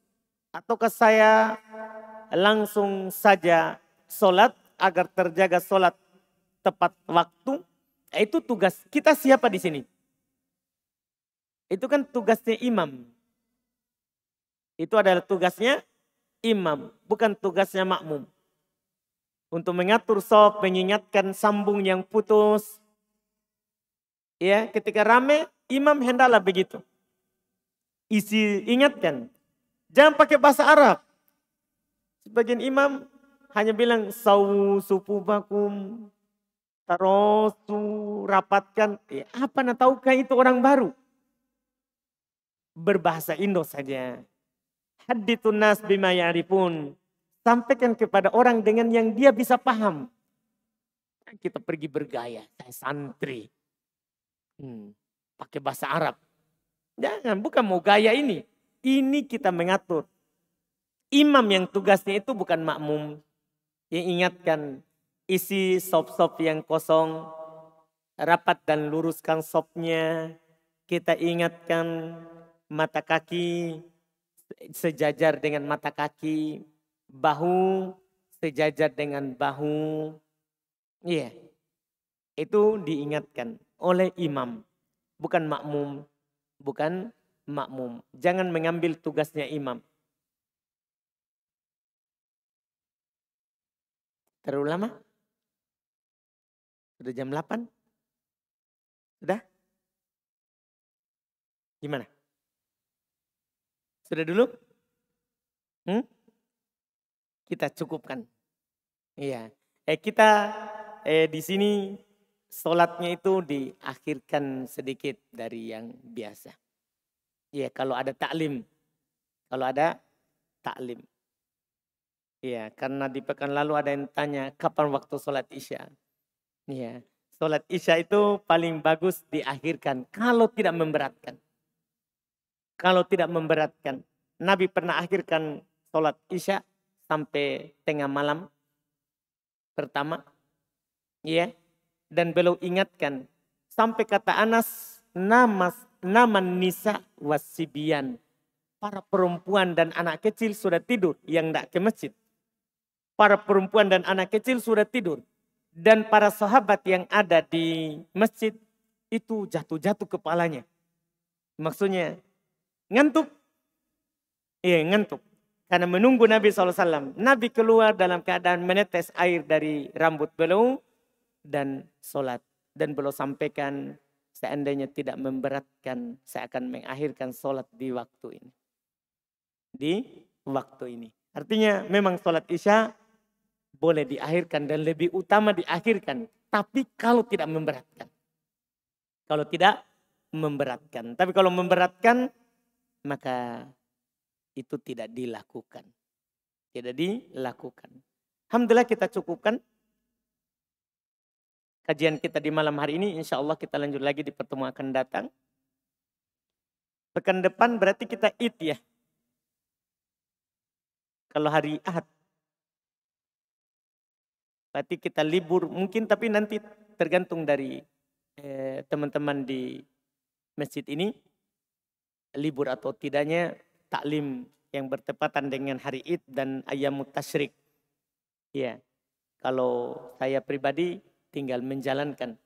Ataukah saya langsung saja sholat agar terjaga sholat tepat waktu. Itu tugas kita siapa di sini? Itu kan tugasnya imam. Itu adalah tugasnya imam. Bukan tugasnya makmum. Untuk mengatur shaf, mengingatkan sambung yang putus. Ya, ketika rame, imam hendaklah begitu. Ingatkan. Jangan pakai bahasa Arab. Sebagian imam hanya bilang sawu sufufakum. terus rapatkan. Apa nak tahukah itu orang baru? Berbahasa Indo saja. Hadithun nas bima ya'rifun. Sampaikan kepada orang dengan yang dia bisa paham. Kita pergi bergaya, saya santri. Pakai bahasa Arab. Jangan, bukan mau gaya ini. Ini kita mengatur. Imam yang tugasnya itu bukan makmum. Yang ingatkan, isi sop-sop yang kosong. Rapat dan luruskan sopnya. Kita ingatkan mata kaki sejajar dengan mata kaki. Bahu sejajar dengan bahu. Iya. Itu diingatkan oleh imam. Bukan makmum. Bukan makmum. Jangan mengambil tugasnya imam. Terlalu lama? Sudah jam 8? Sudah? Gimana? Sudah dulu? Kita cukupkan. Iya. Kita di sini sholatnya itu diakhirkan sedikit dari yang biasa. Iya, kalau ada taklim. Kalau ada taklim. Iya, karena di pekan lalu ada yang tanya kapan waktu sholat isya. Iya, sholat isya itu paling bagus diakhirkan kalau tidak memberatkan. Kalau tidak memberatkan. Nabi pernah akhirkan sholat isya sampai tengah malam pertama. Iya. Dan beliau ingatkan. Sampai kata Anas, nama nisa wasibian. Para perempuan dan anak kecil sudah tidur yang tidak ke masjid. Para perempuan dan anak kecil sudah tidur. Dan para sahabat yang ada di masjid itu jatuh-jatuh kepalanya. Maksudnya ngantuk. Iya, ngantuk. Karena menunggu Nabi SAW. Nabi keluar dalam keadaan menetes air dari rambut beliau dan sholat. Dan beliau sampaikan seandainya tidak memberatkan, saya akan mengakhirkan sholat di waktu ini. Di waktu ini. Artinya memang sholat isya boleh diakhirkan dan lebih utama diakhirkan. Tapi kalau tidak memberatkan. Kalau tidak memberatkan. Tapi kalau memberatkan maka itu tidak dilakukan. Tidak dilakukan. Alhamdulillah kita cukupkan kajian kita di malam hari ini. Insya Allah kita lanjut lagi di pertemuan akan datang. Pekan depan berarti kita Id ya. Kalau hari Ahad. Berarti kita libur mungkin tapi nanti tergantung dari teman-teman di masjid ini. Libur atau tidaknya taklim yang bertepatan dengan hari Id dan Ayyamut Tasyrik. Ya, kalau saya pribadi tinggal menjalankan.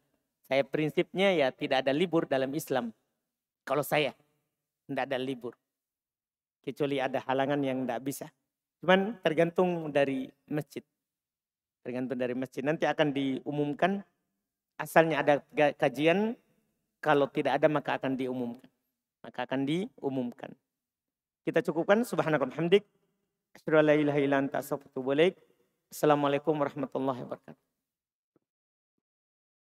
Saya prinsipnya ya tidak ada libur dalam Islam. Kalau saya tidak ada libur. Kecuali ada halangan yang tidak bisa. Cuman tergantung dari masjid. Tergantung dari masjid. Nanti akan diumumkan. Asalnya ada kajian. Kalau tidak ada maka akan diumumkan. Maka akan diumumkan. Kita cukupkan. Subhanakallahumma hamdik. Asyhadu an la ilaha illa anta astaghfiruka wa atubu ilaik. Assalamualaikum warahmatullahi wabarakatuh.